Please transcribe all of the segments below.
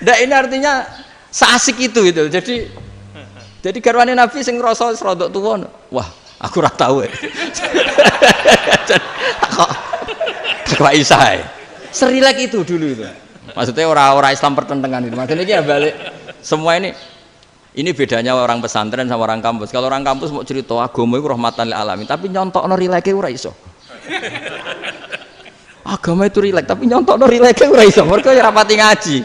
Ndak ini artinya seasik itu. Jadi garwane Nabi sing ngrasa rodok tuwa. Wah, aku ora tahu. Kok Isa. Serilek itu dulu itu. Maksudnya orang Islam pertentangan itu. Maksudnya ini ya balik semua ini bedanya orang pesantren sama orang kampus. Kalau orang kampus mau cerita agama itu rahmatan lil alamin, tapi nyontokno rileke ora iso. Agama itu rilek, tapi nyontokno rileke ora iso. Mergo ya rapati ngaji.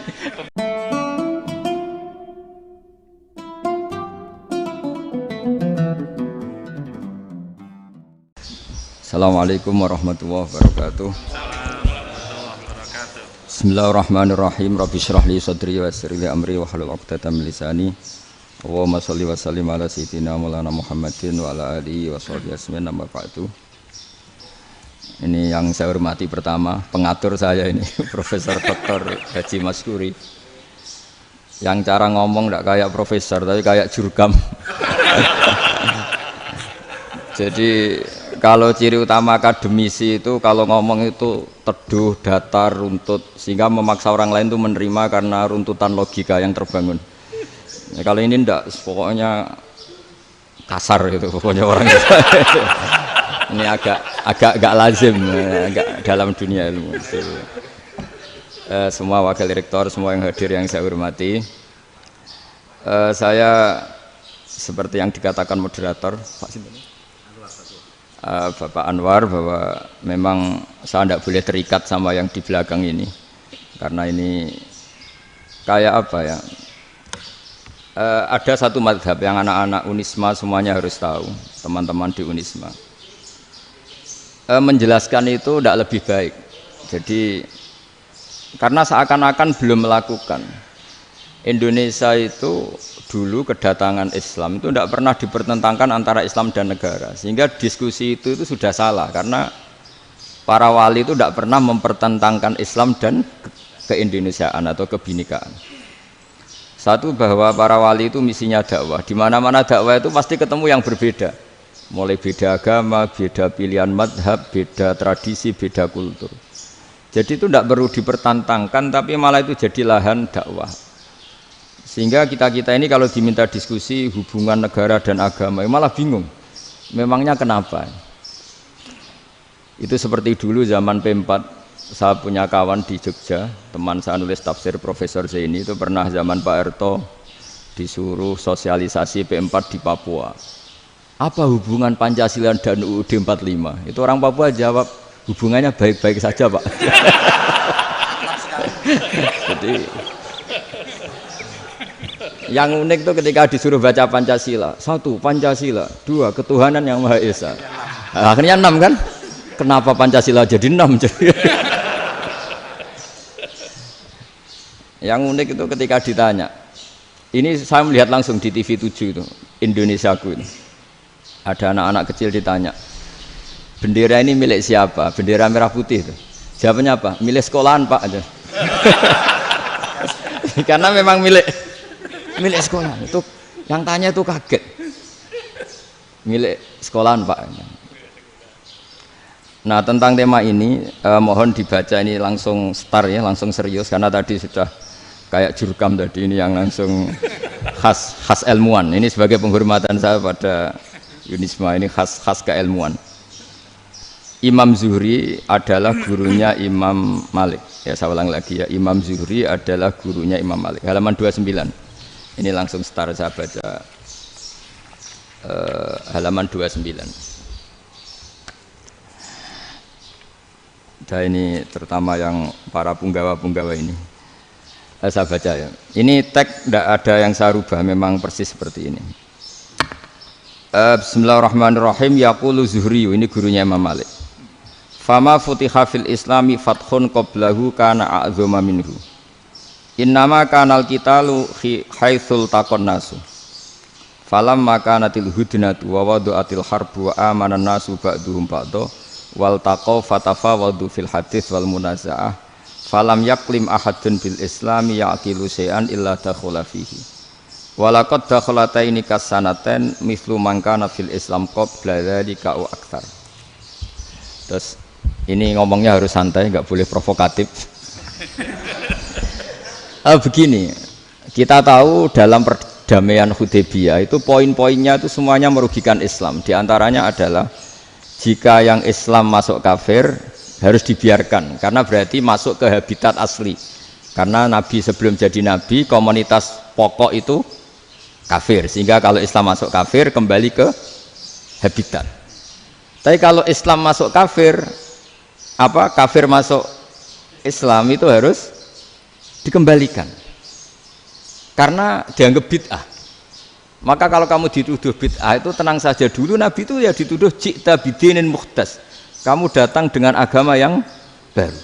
Assalamualaikum warahmatullahi wabarakatuh. Bismillahirrahmanirrahim. Rabbi shrah li sadri wa yassir li amri wa hlul 'uqdatam min lisani. Allahumma shalli wa sallim ala sayyidina Maulana Muhammadin wa ala alihi wa sahbihi ajmain. Amma ba'du. Ini yang saya hormati pertama, pengatur saya ini Profesor Dr. Haji Maskuri. Yang cara ngomong enggak kayak profesor tapi kayak jurkam. Jadi kalau ciri utama akademisi itu kalau ngomong itu teduh, datar, runtut, sehingga memaksa orang lain itu menerima karena runtutan logika yang terbangun. Ya, kalau ini ndak, pokoknya kasar gitu, pokoknya orang itu. Ini agak lazim, agak dalam dunia ilmu. Semua wakil rektor, semua yang hadir yang saya hormati, saya seperti yang dikatakan moderator, Pak Sinten. Bapak Anwar, bahwa memang saya tidak boleh terikat sama yang di belakang ini karena ini kayak apa ya, ada satu madhab yang anak-anak Unisma semuanya harus tahu, teman-teman di Unisma menjelaskan itu tidak lebih baik. Jadi karena seakan-akan belum melakukan. Indonesia itu dulu kedatangan Islam itu tidak pernah dipertentangkan antara Islam dan negara, sehingga diskusi itu sudah salah karena para wali itu tidak pernah mempertentangkan Islam dan keindonesiaan atau kebinekaan. Satu, bahwa para wali itu misinya dakwah, di mana-mana dakwah itu pasti ketemu yang berbeda, mulai beda agama, beda pilihan madhab, beda tradisi, beda kultur. Jadi itu tidak perlu dipertentangkan, tapi malah itu jadi lahan dakwah. Sehingga kita ini kalau diminta diskusi hubungan negara dan agama malah bingung, memangnya kenapa? Itu seperti dulu zaman P4, saya punya kawan di Jogja, teman saya nulis tafsir Profesor Zaini, itu pernah zaman Pak Erto disuruh sosialisasi P4 di Papua. Apa hubungan Pancasila dan UUD 45? Itu orang Papua jawab, hubungannya baik-baik saja Pak. Jadi yang unik itu ketika disuruh baca Pancasila, 1 Pancasila, 2 ketuhanan yang Maha Esa. Nah, akhirnya 6 kan? Kenapa Pancasila jadi 6? Yang unik itu ketika ditanya, ini saya melihat langsung di TV 7 itu, Indonesiaku itu. Ada anak-anak kecil ditanya, bendera ini milik siapa? Bendera merah putih itu. Jawabannya apa? Milik sekolahan Pak aja. Karena memang milik sekolah. Itu yang tanya itu kaget. Milik sekolahan Pak. Nah, tentang tema ini mohon dibaca ini langsung start ya, langsung serius karena tadi sudah kayak jurkam tadi, ini yang langsung khas ilmuwan. Ini sebagai penghormatan saya pada Unisma, ini khas keilmuan. Imam Zuhri adalah gurunya Imam Malik. Ya, saya ulang lagi ya, Imam Zuhri adalah gurunya Imam Malik. Halaman 29. Ini langsung start saya baca halaman 29. Dan ini terutama yang para punggawa-punggawa ini. Saya baca ya. Ini teks tidak ada yang saya rubah, memang persis seperti ini. Bismillahirrahmanirrahim. Yaqulu Zuhri, ini gurunya Imam Malik. Fama futiha fil islami fathun qablahu kana a'zama minhu. Innama kanal qitalu haitsul taqon nasu. Falam makanatil hudnatu wa wadu'atil harbu wa amanan nasu ba'duhum ba'da wal taqaw fatafawadu fil hadits wal munaza'ah. Falam yaklim ahadun bil islami yaqilu syai'an illa dakhala fihi. Walaqad dakhalataini kasanaten mithlu man kana fil islam qabla dzalika wa aktsar. Terus ini ngomongnya harus santai, enggak boleh provokatif. Begini, kita tahu dalam perdamaian Hudaybiyah itu poin-poinnya itu semuanya merugikan Islam. Di antaranya adalah jika yang Islam masuk kafir harus dibiarkan karena berarti masuk ke habitat asli. Karena Nabi sebelum jadi Nabi komunitas pokok itu kafir, sehingga kalau Islam masuk kafir kembali ke habitat. Tapi kalau Islam masuk kafir, kafir masuk Islam itu harus dikembalikan karena dianggap bid'ah. Maka kalau kamu dituduh bid'ah itu tenang saja dulu. Nabi itu ya dituduh ji'ta bidinin muhdas, kamu datang dengan agama yang baru.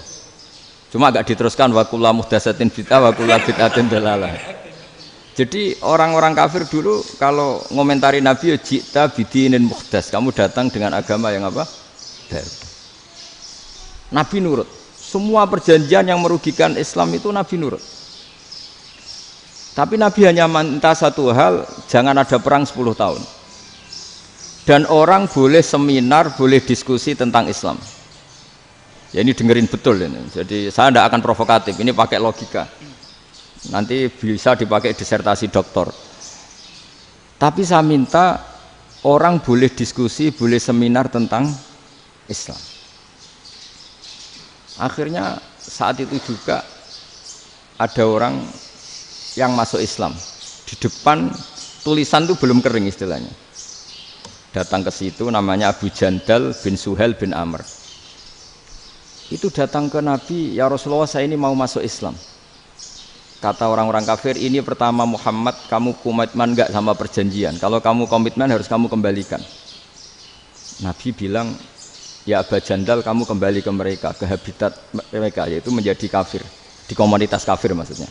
Cuma agak diteruskan wa kullu muhdatsatin bid'ah wa kullu bid'atin dalalah. Jadi orang-orang kafir dulu kalau ngomentari Nabi ya ji'ta bidinin muhdas, kamu datang dengan agama yang baru. Nabi nurut. Semua perjanjian yang merugikan Islam itu Nabi nurut. Tapi Nabi hanya minta satu hal, jangan ada perang 10 tahun. Dan orang boleh seminar, boleh diskusi tentang Islam. Ya ini dengerin betul ini. Jadi saya tidak akan provokatif, ini pakai logika. Nanti bisa dipakai disertasi doktor. Tapi saya minta orang boleh diskusi, boleh seminar tentang Islam. Akhirnya saat itu juga ada orang yang masuk Islam. Di depan tulisan itu belum kering istilahnya. Datang ke situ namanya Abu Jandal bin Suhail bin Amr. Itu datang ke Nabi, ya Rasulullah saya ini mau masuk Islam. Kata orang-orang kafir, ini pertama Muhammad kamu komitmen enggak sama perjanjian. Kalau kamu komitmen harus kamu kembalikan. Nabi bilang, ya Abu Jandal kamu kembali ke mereka, ke habitat mereka, yaitu menjadi kafir, di komunitas kafir maksudnya.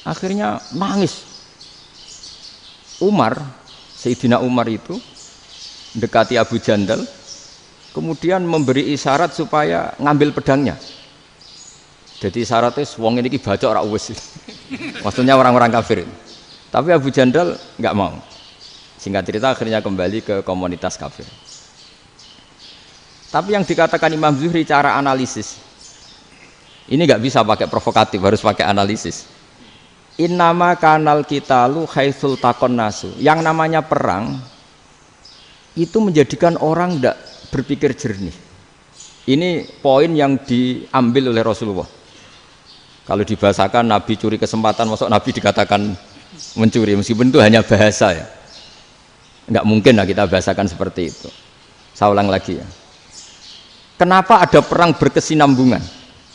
Akhirnya nangis. Sayyidina Umar itu mendekati Abu Jandal, kemudian memberi isyarat supaya ngambil pedangnya. Jadi isyaratnya wong ini baca ora wis. Maksudnya orang-orang kafir. Tapi Abu Jandal nggak mau. Singkat cerita akhirnya kembali ke komunitas kafir. Tapi yang dikatakan Imam Zuhri cara analisis ini nggak bisa pakai provokatif, harus pakai analisis. Innama kanal qitalu haitsul taqon nasu. Yang namanya perang itu menjadikan orang tidak berpikir jernih. Ini poin yang diambil oleh Rasulullah. Kalau dibahasakan Nabi curi kesempatan, masuk Nabi dikatakan mencuri, meskipun itu hanya bahasa ya. Nggak mungkin lah kita bahasakan seperti itu. Saya ulang lagi ya. Kenapa ada perang berkesinambungan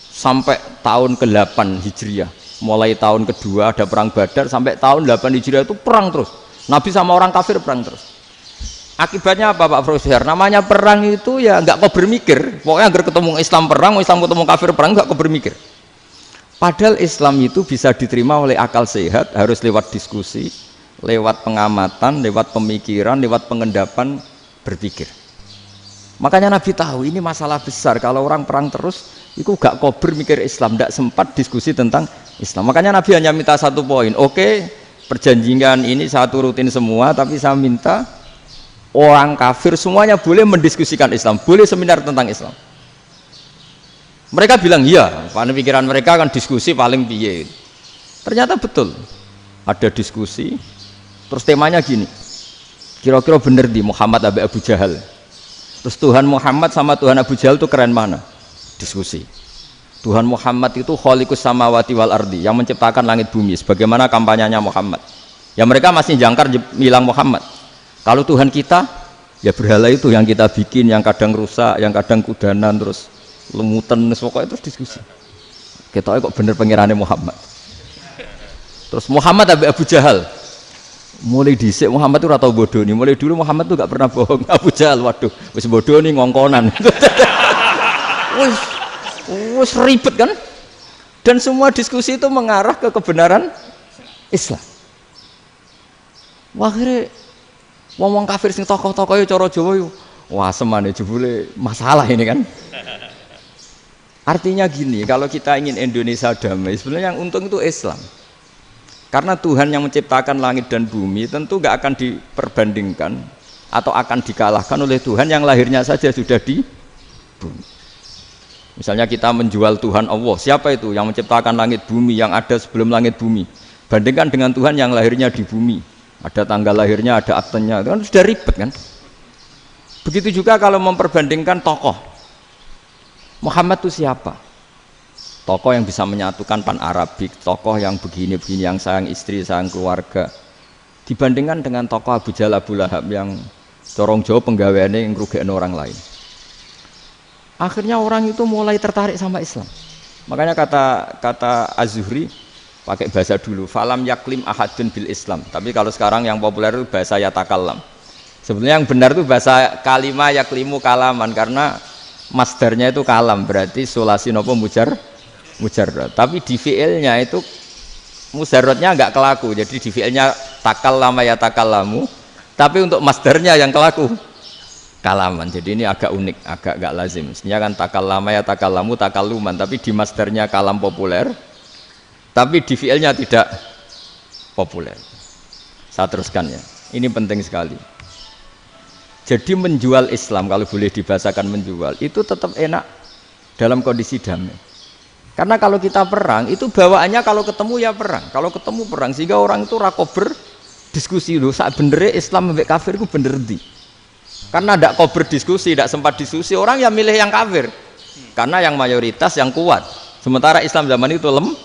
sampai tahun ke-8 Hijriah? Mulai tahun kedua ada perang Badar sampai tahun 8 Hijriah itu perang terus. Nabi sama orang kafir perang terus. Akibatnya apa Pak Profesor? Namanya perang itu ya nggak kau bermikir. Pokoknya agar ketemu Islam perang, Islam ketemu kafir perang nggak kau bermikir. Padahal Islam itu bisa diterima oleh akal sehat, harus lewat diskusi, lewat pengamatan, lewat pemikiran, lewat pengendapan berpikir. Makanya Nabi tahu ini masalah besar. Kalau orang perang terus, itu gak kober mikir Islam, tidak sempat diskusi tentang Islam. Makanya Nabi hanya minta satu poin. Oke, perjanjian ini saya turutin semua, tapi saya minta orang kafir semuanya boleh mendiskusikan Islam, boleh seminar tentang Islam. Mereka bilang iya, karena pikiran mereka kan diskusi paling piye. Ternyata betul, ada diskusi. Terus temanya gini, kira-kira bener di Muhammad Abu Jahal. Terus Tuhan Muhammad sama Tuhan Abu Jahal itu keren mana? Diskusi. Tuhan Muhammad itu khaliqus samawati wal ardi, yang menciptakan langit bumi. Sebagaimana kampanyenya Muhammad. Ya mereka masih jangkar bilang Muhammad. Kalau Tuhan kita, ya berhala itu yang kita bikin, yang kadang rusak, yang kadang kudanan, terus lemutan, pokoknya terus diskusi. Kita kok bener pengirannya Muhammad. Terus Muhammad Abu Jahal. Mulai dhisik Muhammad itu ora tau bodoh nih. Mulai dulu Muhammad itu gak pernah bohong. Abu Jahal, waduh, wis bodoh nih ngongkonan. Wis ribet kan? Dan semua diskusi itu mengarah ke kebenaran Islam. Wah, akhirnya ngomong kafir sing tokoh-tokoh cara Jawa yo. Wah, semane jebule masalah ini kan. Artinya gini, kalau kita ingin Indonesia damai, sebenarnya yang untung itu Islam. Karena Tuhan yang menciptakan langit dan bumi tentu gak akan diperbandingkan atau akan dikalahkan oleh Tuhan yang lahirnya saja sudah di bumi. Misalnya kita menjual Tuhan Allah, siapa itu yang menciptakan langit bumi, yang ada sebelum langit bumi, bandingkan dengan Tuhan yang lahirnya di bumi, ada tanggal lahirnya, ada aktenya, itu kan sudah ribet kan. Begitu juga kalau memperbandingkan tokoh, Muhammad itu siapa? Tokoh yang bisa menyatukan pan Arabik, tokoh yang begini-begini, yang sayang istri, sayang keluarga, dibandingkan dengan tokoh Abu Jahal, Abu Lahab yang corong jauh penggaweannya yang ngerugikan orang lain. Akhirnya orang itu mulai tertarik sama Islam. Makanya kata Az-Zuhri pakai bahasa dulu, falam yaklim ahadun bil Islam. Tapi kalau sekarang yang populer itu bahasa yatakallam. Sebenarnya yang benar itu bahasa kalimah yaklimu kalaman, karena masdarnya itu kalam, berarti sulasi nopo mujarrad. Tapi di fiilnya itu mujarradnya enggak kelaku. Jadi di fiilnya takallama yatakallamu, tapi untuk masdarnya yang kelaku kalaman. Jadi ini agak unik, agak gak lazim. Sebenarnya kan takallama ya takallamu takalluman, tapi di masdarnya kalam populer, tapi di fiilnya tidak populer. Saya teruskan ya. Ini penting sekali. Jadi menjual Islam, kalau boleh dibahasakan menjual, itu tetap enak dalam kondisi damai. Karena kalau kita perang, itu bawaannya kalau ketemu ya perang. Kalau ketemu perang, sehingga orang itu rakober diskusi dulu. Saat benernya Islam sampai kafir itu bener di. Karena tidak kau berdiskusi, tidak sempat diskusi, orang yang milih yang kafir. Karena yang mayoritas yang kuat. Sementara Islam zaman itu lemah.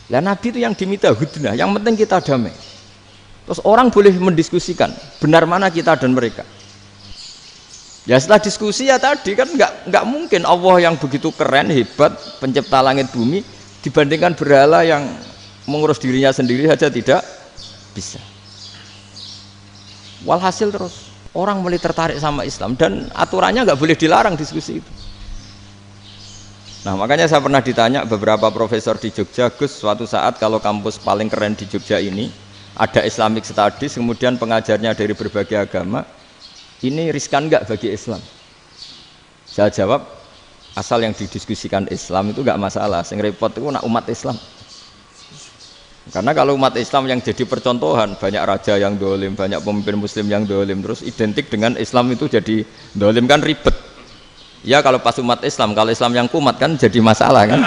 Lah Nabi itu yang diminta hudnah, yang penting kita damai. Terus orang boleh mendiskusikan benar mana kita dan mereka. Ya setelah diskusi ya tadi kan nggak mungkin Allah yang begitu keren, hebat, pencipta langit bumi dibandingkan berhala yang mengurus dirinya sendiri saja tidak bisa. Walhasil terus orang mulai tertarik sama Islam dan aturannya nggak boleh dilarang diskusi itu. Nah makanya saya pernah ditanya beberapa profesor di Jogja, Gus, suatu saat kalau kampus paling keren di Jogja ini ada Islamic Studies, kemudian pengajarnya dari berbagai agama, ini riskan nggak bagi Islam? Saya jawab, asal yang didiskusikan Islam itu nggak masalah, yang repot itu nak umat Islam. Karena kalau umat Islam yang jadi percontohan, banyak raja yang dolim, banyak pemimpin muslim yang dolim, terus identik dengan Islam itu jadi dolim kan ribet. Ya kalau pas umat Islam, kalau Islam yang kumat kan jadi masalah kan.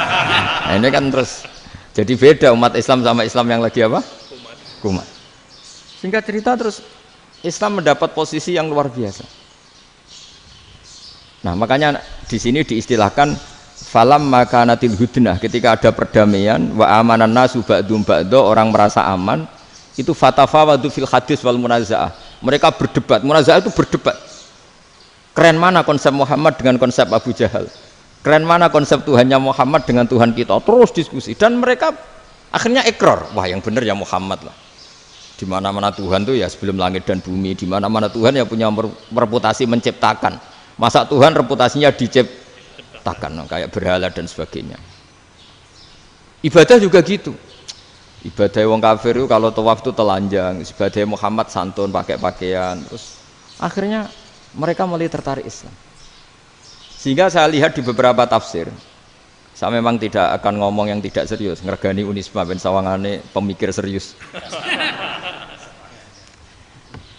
Nah ini kan terus jadi beda umat Islam sama Islam yang lagi apa? Kumat. Singkat cerita terus Islam mendapat posisi yang luar biasa. Nah makanya di sini diistilahkan falam makanatil hudnah, ketika ada perdamaian wa amanan nasu ba'dum ba'do, orang merasa aman, itu fatafawadu fil hadis wal munazaah, mereka berdebat. Munazaah itu berdebat, keren mana konsep Muhammad dengan konsep Abu Jahal, keren mana konsep Tuhannya Muhammad dengan Tuhan kita, terus diskusi. Dan mereka akhirnya ikrar, wah yang benar ya Muhammad lah. Di mana-mana Tuhan tuh ya sebelum langit dan bumi, di mana-mana Tuhan ya punya reputasi menciptakan. Masa Tuhan reputasinya diciptakan kayak berhala dan sebagainya. Ibadah juga gitu. Ibadah wong kafir itu kalau tawaf itu telanjang, ibadah Muhammad santun pakai pakaian. Terus akhirnya mereka mulai tertarik Islam. Sehingga saya lihat di beberapa tafsir, saya memang tidak akan ngomong yang tidak serius, ngergani Unisba ben sawangane pemikir serius.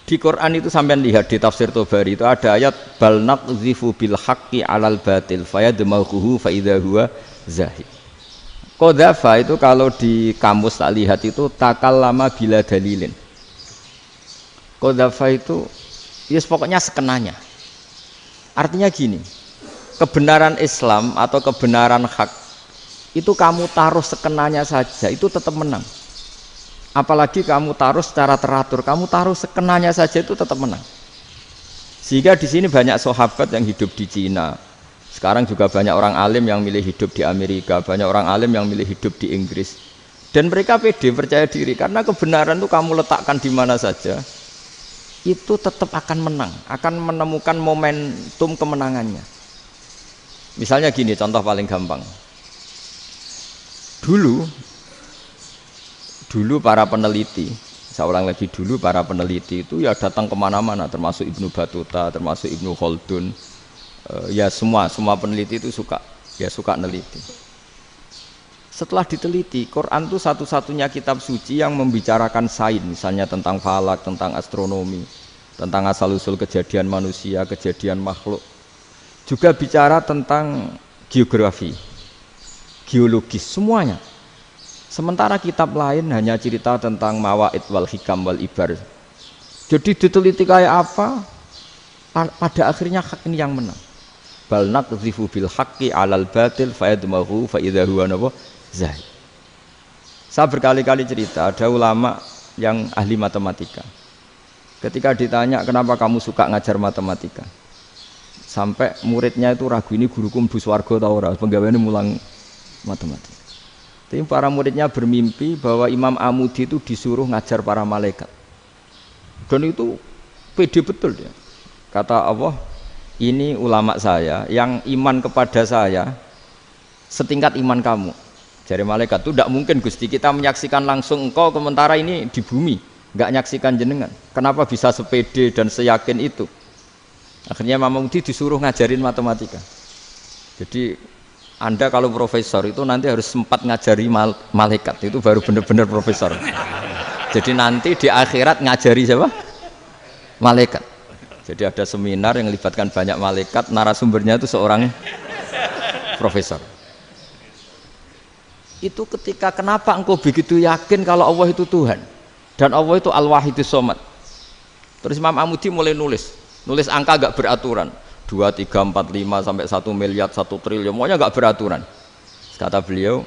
Di Quran itu sampean lihat di tafsir Tobari itu ada ayat bal naqzifu bil haqqi 'alal batil fayadmaghuhu fa idza huwa zahid. Qadzafa itu kalau di kamus tak lihat itu takallama bila dalilin. Qadzafa itu ya pokoknya sekenanya. Artinya gini, kebenaran Islam atau kebenaran hak itu kamu taruh sekenanya saja itu tetap menang. Apalagi kamu taruh secara teratur, kamu taruh sekenanya saja itu tetap menang. Sehingga di sini banyak sahabat yang hidup di Cina. Sekarang juga banyak orang alim yang milih hidup di Amerika, banyak orang alim yang milih hidup di Inggris. Dan mereka pede, percaya diri karena kebenaran itu kamu letakkan di mana saja, itu tetap akan menang, akan menemukan momentum kemenangannya. Misalnya gini, contoh paling gampang. Dulu para peneliti, saya ulang lagi, dulu para peneliti itu ya datang kemana-mana, termasuk Ibnu Battuta, termasuk Ibnu Khaldun, ya semua peneliti itu suka neliti. Setelah diteliti, Quran itu satu-satunya kitab suci yang membicarakan sains, misalnya tentang falak, tentang astronomi, tentang asal-usul kejadian manusia, kejadian makhluk. juga bicara tentang geografi, geologis, semuanya. Sementara kitab lain hanya cerita tentang mawaid wal hikam wal ibar. Jadi diteliti kayak apa, pada akhirnya hak ini yang menang. Bal naqdhifu bil haqqi 'alal batil fayadmahu fa idza huwa zahid. Saya berkali-kali cerita, ada ulama yang ahli matematika. Ketika ditanya kenapa kamu suka ngajar matematika, sampai muridnya itu ragu, ini guruku mlebu swarga ta ora, penggaweane mulang matematika. Tapi para muridnya bermimpi bahwa Imam Amudi itu disuruh ngajar para malaikat. Dan itu pede betul dia. Kata Allah, ini ulama saya yang iman kepada saya setingkat iman kamu. Jadi malaikat itu tidak mungkin Gusti, kita menyaksikan langsung engkau sementara ini di bumi, nggak nyaksikan jenengan. Kenapa bisa sepede dan seyakin itu? Akhirnya Imam Amudi disuruh ngajarin matematika. Jadi Anda kalau profesor itu nanti harus sempat ngajari malaikat, itu baru benar-benar profesor. Jadi nanti di akhirat ngajari siapa? Malaikat. Jadi ada seminar yang melibatkan banyak malaikat, narasumbernya itu seorang profesor. Itu ketika kenapa engkau begitu yakin kalau Allah itu Tuhan dan Allah itu Al-Wahidus Shomad. Terus Imam Amudi mulai nulis angka gak beraturan. 2, 3, 4, 5 sampai 1 miliar, 1 triliun, semuanya enggak beraturan. Kata beliau,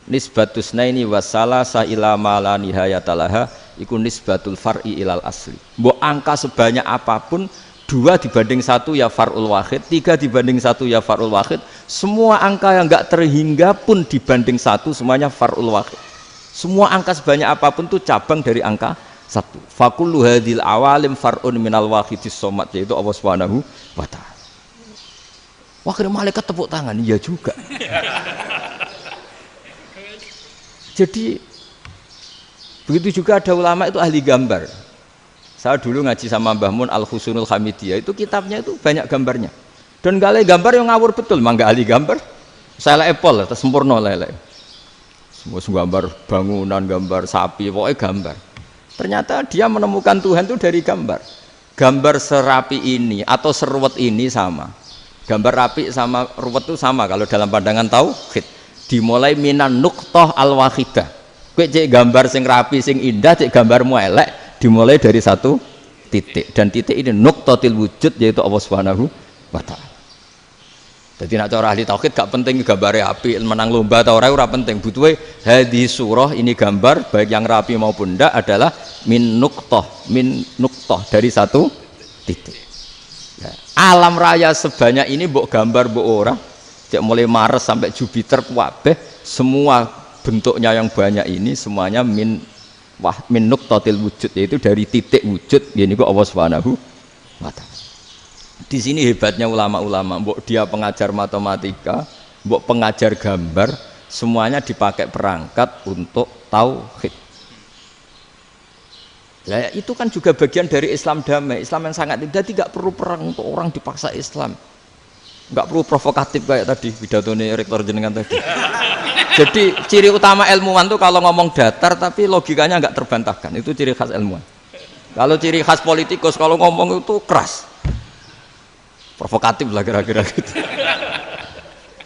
nisbatus naini wasalasa ila ma la nihayatalaha iku nisbatul far'i ilal asli. Mbok angka sebanyak apapun, 2 dibanding 1 ya far'ul wahid, 3 dibanding 1 ya far'ul wahid, semua angka yang enggak terhingga pun dibanding 1 semuanya far'ul wahid. Semua angka sebanyak apapun itu cabang dari angka 1. Fakullu hadhil awalim far'un minal wahidis shomad, yaitu Allah Subhanahu wa ta'ala. Wah, kira malaikat tepuk tangan, iya juga. Jadi begitu juga ada ulama itu ahli gambar. Saya dulu ngaji sama Mbah Mun Al-Husunul Hamidiyah, itu kitabnya itu banyak gambarnya. Dan gale gambar yang ngawur betul, mangga ahli gambar. Saya Apple, terus sempurna lele. Semua gambar bangunan, gambar sapi, pokoknya gambar. Ternyata dia menemukan Tuhan itu dari gambar. Gambar serapi ini atau seruwet ini sama. Gambar rapi sama ruwet itu sama kalau dalam pandangan tauhid. Dimulai minan nuqtah al-wahidah. Kowe cek gambar sing rapi sing indah, cek gambarmu elek, dimulai dari 1 titik. Dan titik ini nuqtatil wujud, yaitu Allah Subhanahu wa ta'ala. Jadi nak cara ahli tauhid gak penting gambare api, menang lomba atau ora penting. Butuhe hadis surah ini gambar baik yang rapi maupun ndak adalah min nuqtah dari 1 titik. Alam raya sebanyak ini mbok gambar mbok ora, cek mulai Mars sampai Jupiter kabeh semua bentuknya yang banyak ini semuanya min nuqtatil wujud, yaitu dari titik wujud, yaitu Allah Subhanahu wa ta'ala. Di sini hebatnya ulama-ulama, mbok dia pengajar matematika, mbok pengajar gambar, semuanya dipakai perangkat untuk tauhid. Nah, itu kan juga bagian dari Islam damai, Islam yang sangat tidak perlu perang untuk orang dipaksa Islam, nggak perlu provokatif kayak tadi pidatonya rektor jenengan tadi. Jadi ciri utama ilmuwan tuh kalau ngomong datar tapi logikanya nggak terbantahkan, itu ciri khas ilmuwan. Kalau ciri khas politikus kalau ngomong itu keras, provokatif lah kira-kira gitu.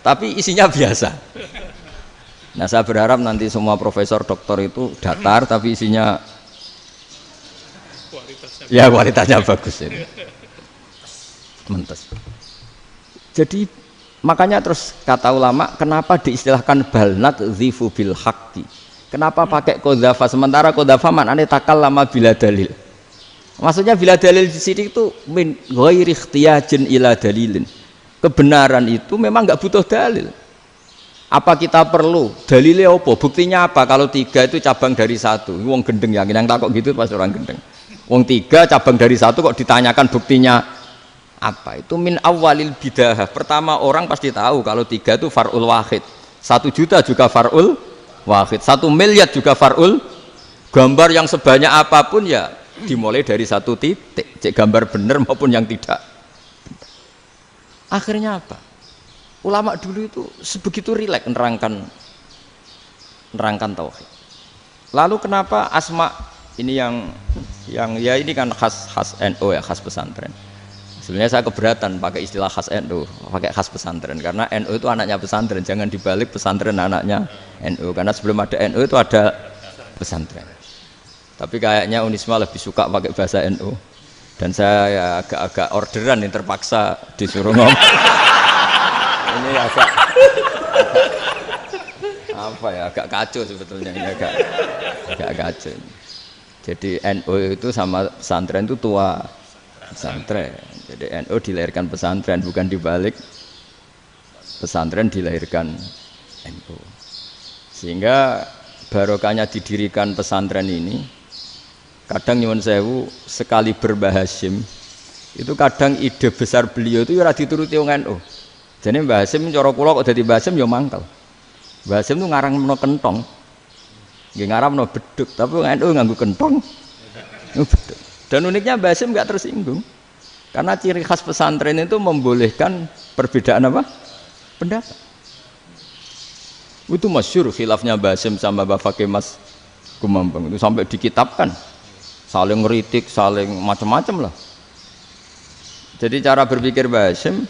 Tapi isinya biasa. Nah, saya berharap nanti semua profesor doktor itu datar tapi isinya kualitasnya bagus ini. Mentes. Jadi makanya terus kata ulama, kenapa diistilahkan bal naqdhifu bil haqqi? Kenapa pakai qadzafa sementara qadzafa maknane takallama bila dalil? Maksudnya bila dalil di sini itu min ghairi ikhtiyajin ila dalilin. Kebenaran itu memang enggak butuh dalil. Apa kita perlu dalilnya apa? Buktinya apa? Kalau 3 itu cabang dari 1. Wong gendeng yakin yang takok gitu pasti orang gendeng. Wong 3 cabang dari 1 kok ditanyakan buktinya apa? Itu min awalil bidahah. Pertama orang pasti tahu kalau 3 itu far'ul wahid. 1 juta juga far'ul wahid. 1 miliar juga far'ul. Gambar yang sebanyak apapun ya dimulai dari 1 titik. Cek gambar benar maupun yang tidak. Akhirnya apa? Ulama dulu itu sebegitu rileks nerangkan tauhid. Lalu kenapa asma ini yang ya ini kan khas NU ya, khas pesantren. Sebenarnya saya keberatan pakai istilah khas NU, pakai khas pesantren karena NU itu anaknya pesantren, jangan dibalik pesantren anaknya NU karena sebelum ada NU itu ada pesantren. Tapi kayaknya Unisma lebih suka pakai bahasa NU dan saya ya agak-agak orderan yang terpaksa disuruh ngomong. Ini agak apa ya, agak kacau sebetulnya ini agak kacau. Jadi NU itu sama pesantren itu tua pesantren. Jadi NU dilahirkan pesantren, bukan dibalik pesantren dilahirkan NU. Sehingga barokahnya didirikan pesantren ini, kadang nyuwun sewu sekali Mbah Hasyim itu kadang ide besar beliau itu ora dituruti wong NU. Jadi Mbah Hasyim cara kula kok dadi Mbah Hasyim ya mangkel. Mbah Hasyim itu ngarangno kentong. Nggih ngaramno beduk, tapi wong NU nganggo kentong. Beduk. Dan uniknya Mbah Hasyim enggak tersinggung. Karena ciri khas pesantren itu membolehkan perbedaan apa? Pendapat. Itu masyhur khilafnya Mbah Hasyim sama Mbah Fakih Mas Kumambang itu sampai dikitabkan. Saling ngeritik, saling macam-macam lah. Jadi cara berpikir Mbah Hasyim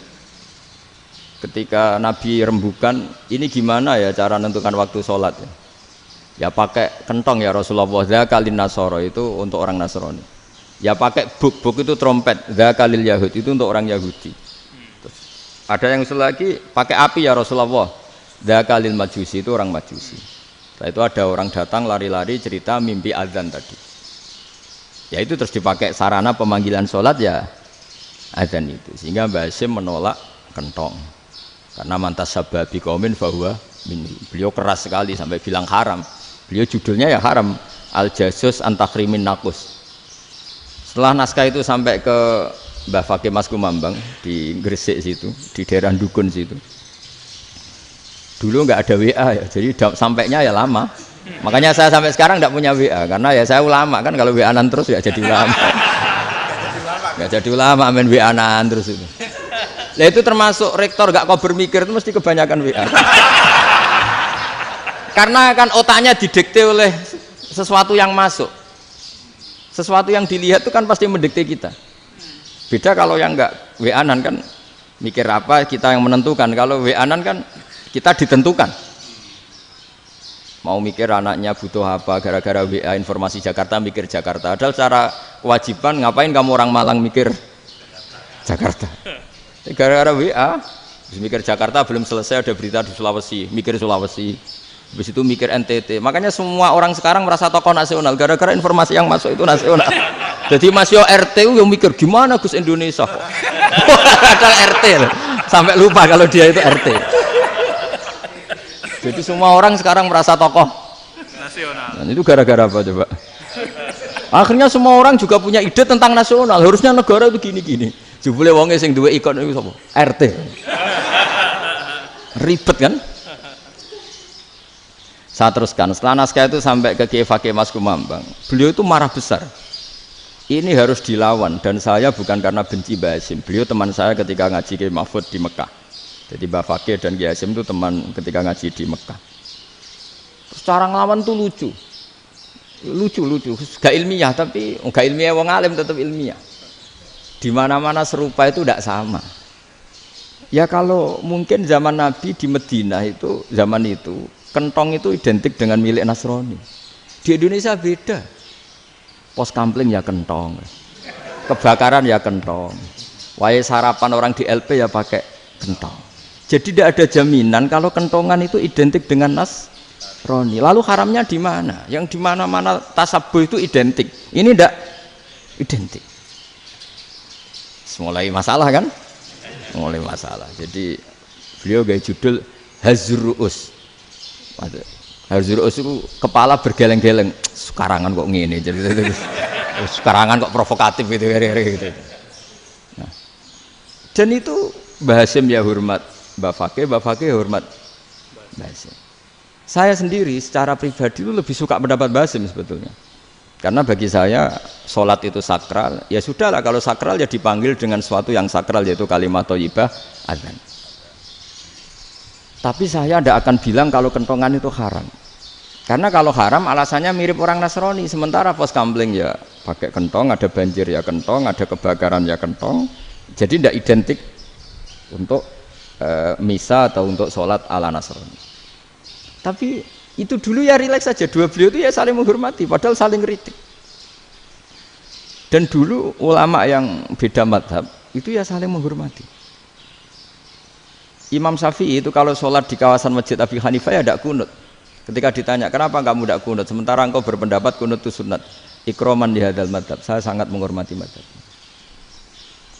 ketika Nabi rembukan, ini gimana ya cara menentukan waktu sholat ya? Ya pakai kentong ya Rasulullah, dzakalin nasara itu untuk orang Nasrani. Ya pakai buk itu trompet, dzakalil Yahud itu untuk orang Yahudi. Terus, ada yang usul lagi pakai api ya Rasulullah, dzakalil Majusi itu orang Majusi. Setelah itu ada orang datang lari-lari cerita mimpi azan tadi. Ya itu terus dipakai sarana pemanggilan sholat ya azan itu. Sehingga Mbah Hasyim menolak kentong. Karena mantas sababi qaumin fahuwa minni. Beliau keras sekali sampai bilang haram. Beliau judulnya ya haram, Al-Jasus Antakhrimin Nakus. Setelah naskah itu sampai ke Mbah Fakih Mas Kumambang di Gresik situ, di daerah Dukun situ. Dulu nggak ada WA ya, jadi sampainya ya lama. Makanya saya sampai sekarang nggak punya WA karena ya saya ulama kan, kalau WA-an terus ya jadi ulama. Nggak jadi ulama main WA-an terus itu. Nah itu termasuk rektor nggak kau bermikir itu mesti kebanyakan WA. Karena kan otaknya didikte oleh sesuatu yang masuk. Sesuatu yang dilihat itu kan pasti mendikte kita. Beda kalau yang enggak WA-an kan mikir apa kita yang menentukan. Kalau WA-an kan kita ditentukan. Mau mikir anaknya butuh apa gara-gara WA informasi Jakarta mikir Jakarta. Padahal secara kewajiban ngapain kamu orang Malang mikir Jakarta. Gara-gara WA mikir Jakarta belum selesai ada berita di Sulawesi, mikir Sulawesi. Habis itu mikir NTT. Makanya semua orang sekarang merasa tokoh nasional gara-gara informasi yang masuk itu nasional. Jadi Mas Yo RT yang mikir gimana Gus Indonesia kok. Ada RT loh. Sampai lupa kalau dia itu RT. Jadi semua orang sekarang merasa tokoh nasional. Dan itu gara-gara apa coba? Akhirnya semua orang juga punya ide tentang nasional. Harusnya negara itu gini-gini. Jebule wonge sing duwe ikon itu sapa? RT. Ribet kan? Saya teruskan, setelah naskah itu sampai ke Kiai Fakih Mas Kumambang, beliau itu marah besar. Ini harus dilawan dan saya bukan karena benci Mbah Hasyim. Beliau teman saya ketika ngaji Kiai Mahfud di Mekah. Jadi Mbah Fakih dan Kiai Hasyim itu teman ketika ngaji di Mekah. Terus cara ngelawan tuh lucu. Lucu. Gak ilmiah tapi gak ilmiah wong alim tetap ilmiah. Di mana-mana serupa itu tidak sama. Ya kalau mungkin zaman Nabi di Madinah itu zaman itu kentong itu identik dengan milik Nasrani. Di Indonesia beda. Pos kampling ya kentong, kebakaran ya kentong, wae sarapan orang di LP ya pakai kentong. Jadi tidak ada jaminan kalau kentongan itu identik dengan Nasrani. Lalu haramnya di mana? Yang di mana-mana tasabuh itu identik. Ini tidak identik. Mulai masalah kan? Mulai masalah. Jadi beliau gaya judul Hazruus. Hazruus itu kepala bergeleng-geleng. Sekarangan kok ngene jadi sekarangan kok provokatif gitu. Nah, dan itu Mbah Hasyim ya hormat Mbah Fakih hormat Mbah Hasyim. Saya sendiri secara pribadi itu lebih suka pendapat Mbah Hasyim sebetulnya. Karena bagi saya sholat itu sakral, ya sudahlah kalau sakral ya dipanggil dengan sesuatu yang sakral yaitu kalimat thayyibah adzan. Tapi saya tidak akan bilang kalau kentongan itu haram. Karena kalau haram alasannya mirip orang Nasrani. Sementara pos kampling ya pakai kentong, ada banjir ya kentong, ada kebakaran ya kentong, Jadi tidak identik untuk misa atau untuk sholat ala Nasrani. Tapi itu dulu ya rileks saja, dua beliau itu ya saling menghormati, padahal saling kritik. Dan dulu ulama yang beda madhab itu ya saling menghormati. Imam Syafi'i itu kalau sholat di kawasan Masjid Abi Hanifah ya tidak kunut. Ketika ditanya, kenapa kamu tidak kunut? Sementara engkau berpendapat kunut itu sunat. Ikroman di hadal madhab, saya sangat menghormati madhab.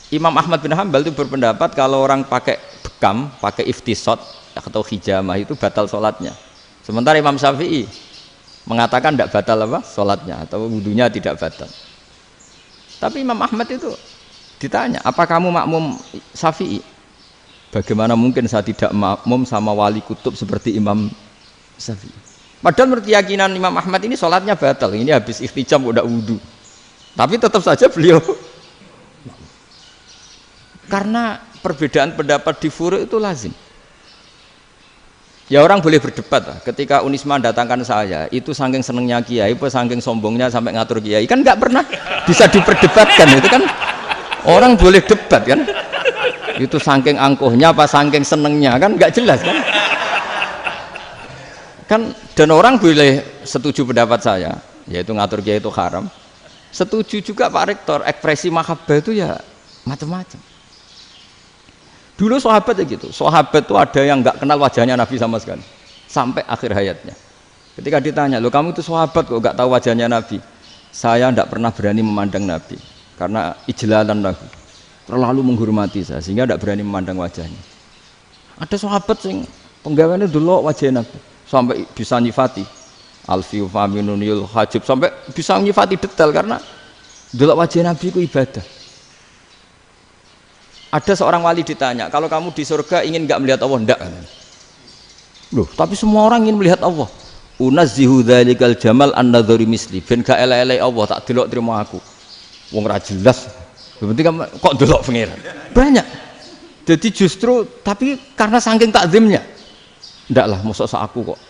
Imam Ahmad bin Hanbal itu berpendapat kalau orang pakai bekam, pakai iftisot atau hijamah itu batal sholatnya. Sementara Imam Syafi'i mengatakan tidak batal apa sholatnya atau wudunya tidak batal. Tapi Imam Ahmad itu ditanya, apa kamu makmum Syafi'i? Bagaimana mungkin saya tidak makmum sama wali kutub seperti Imam Syafi'i? Padahal menurut keyakinan Imam Ahmad ini sholatnya batal. Ini habis ikhtiqam udah wudu. Tapi tetap saja beliau karena perbedaan pendapat di furu' itu lazim. Ya orang boleh berdebat lah. Ketika Unisma datangkan saya, itu saking senengnya kiai, apa saking sombongnya sampai ngatur kiai, kan nggak pernah bisa diperdebatkan. Itu kan orang boleh debat kan? Itu saking angkuhnya apa saking senengnya kan nggak jelas kan? Kan dan orang boleh setuju pendapat saya, yaitu ngatur kiai itu haram. Setuju juga Pak Rektor, ekspresi mahabbah itu ya macam-macam. Dulu sahabat ya gitu, sahabat itu ada yang nggak kenal wajahnya Nabi sama sekali sampai akhir hayatnya. Ketika ditanya, lo kamu itu sahabat kok nggak tahu wajahnya Nabi? Saya tidak pernah berani memandang Nabi karena ijlalan Nabi, terlalu menghormati saya sehingga tidak berani memandang wajahnya. Ada sahabat yang penggawaannya dulu wajah Nabi sampai bisa nyifati alfiu faminunil hajib, sampai bisa nyifati detail karena dulu wajah Nabi itu ibadah. Ada seorang wali ditanya, kalau kamu di surga ingin nggak melihat Allah? Enggak. Loh, tapi semua orang ingin melihat Allah. Unazzihu dzalikal jamal an-nadhari misli. Ben gak elek-elek Allah tak delok terima aku. Wong ra jelas. Penting kok delok pangeran. Banyak. Jadi justru tapi karena saking takzimnya. Enggak lah, mosok sak aku kok.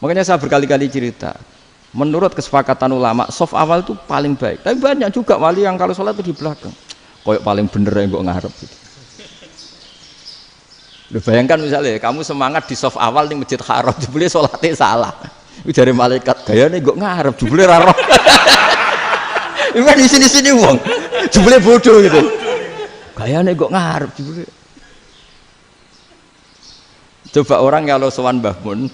Makanya saya berkali-kali cerita. Menurut kesepakatan ulama, soft awal itu paling baik. Tapi banyak juga wali yang kalau sholat itu di belakang. Koyok paling bener yang kok ngarep gitu. Lu bayangkan misalnya kamu semangat di soft awal di Masjid Haram, jebule sholatnya salah. Itu dari malaikat gayane kok ngarep, jebule ra roh. Iku di sini-sini wong. Jebule bodoh gitu. Gayane kok ngarep jebule. Coba orang kalau sowan Mbah Mun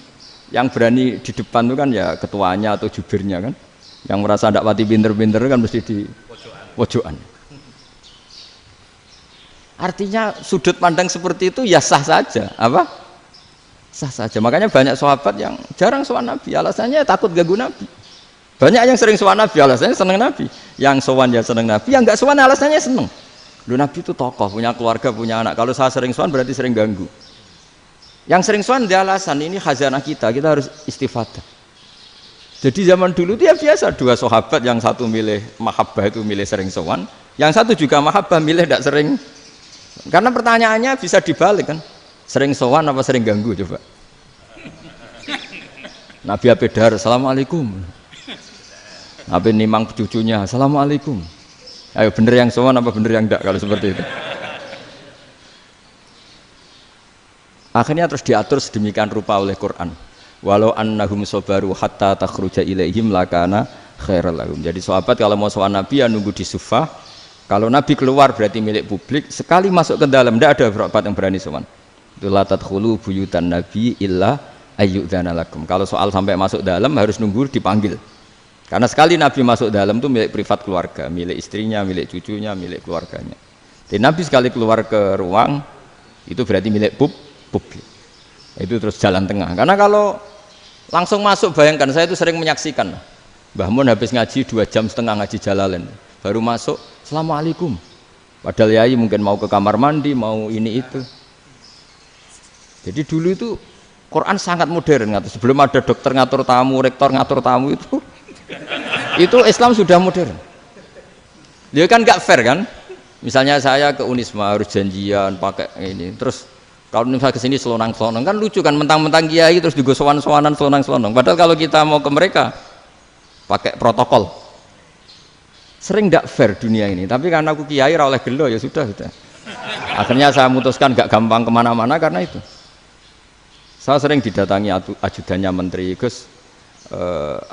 yang berani di depan itu kan ya ketuanya atau jubirnya kan. Yang merasa ndak pati pinter-pinter kan mesti di pojokan. Artinya sudut pandang seperti itu ya sah saja, apa? Sah saja. Makanya banyak sahabat yang jarang sowan Nabi, alasannya takut ganggu Nabi. Banyak yang sering sowan Nabi, alasannya seneng Nabi. Yang sowan ya seneng Nabi, yang enggak sowan alasannya seneng. Lu Nabi itu tokoh, punya keluarga, punya anak. Kalau saya sering sowan berarti sering ganggu. Yang sering sowan dia alasan ini khazanah kita harus istifadah. Jadi zaman dulu itu ya biasa, dua sahabat yang satu milih mahabbah itu milih sering sowan, yang satu juga mahabbah milih tidak sering. Karena pertanyaannya bisa dibalik kan, sering sowan apa sering ganggu coba. Nabi Abedar, assalamualaikum. Nabi nimang cucunya, assalamualaikum. Ayo bener yang sowan apa bener yang enggak kalau seperti itu. Akhirnya terus diatur sedemikian rupa oleh Quran. Walau annahum sabaru hatta takhruja ilaihim lakana khairal lahum. Jadi sahabat kalau mau sowan Nabi ya nunggu di Sufah. Kalau Nabi keluar berarti milik publik. Sekali masuk ke dalam tidak ada sahabat yang berani sowan. Itu la tadkhulu buyutan Nabi illa ayyudzana lakum. Kalau soal sampai masuk dalam harus nunggu dipanggil. Karena sekali Nabi masuk dalam itu milik privat keluarga, milik istrinya, milik cucunya, milik keluarganya. Jadi Nabi sekali keluar ke ruang itu berarti milik publik. Itu terus jalan tengah. Karena kalau langsung masuk, bayangkan saya itu sering menyaksikan. Mbah Mun habis ngaji 2,5 jam ngaji Jalalain, baru masuk, assalamualaikum. Padahal yai mungkin mau ke kamar mandi, mau ini itu. Jadi dulu itu Quran sangat modern. Sebelum ada dokter ngatur tamu, rektor ngatur tamu itu Islam sudah modern. Dia kan gak fair kan? Misalnya saya ke Unisma harus janjian pakai ini, terus kalau misalnya ke sini selonang-selonong kan lucu kan, mentang-mentang kiai terus juga sowan-sowanan selonang-selonong. Padahal kalau kita mau ke mereka pakai protokol. Sering tidak fair dunia ini, tapi karena aku kiai ora oleh gelo ya sudah. Akhirnya saya memutuskan gak gampang kemana-mana karena itu. Saya sering didatangi ajudannya menteri, Gus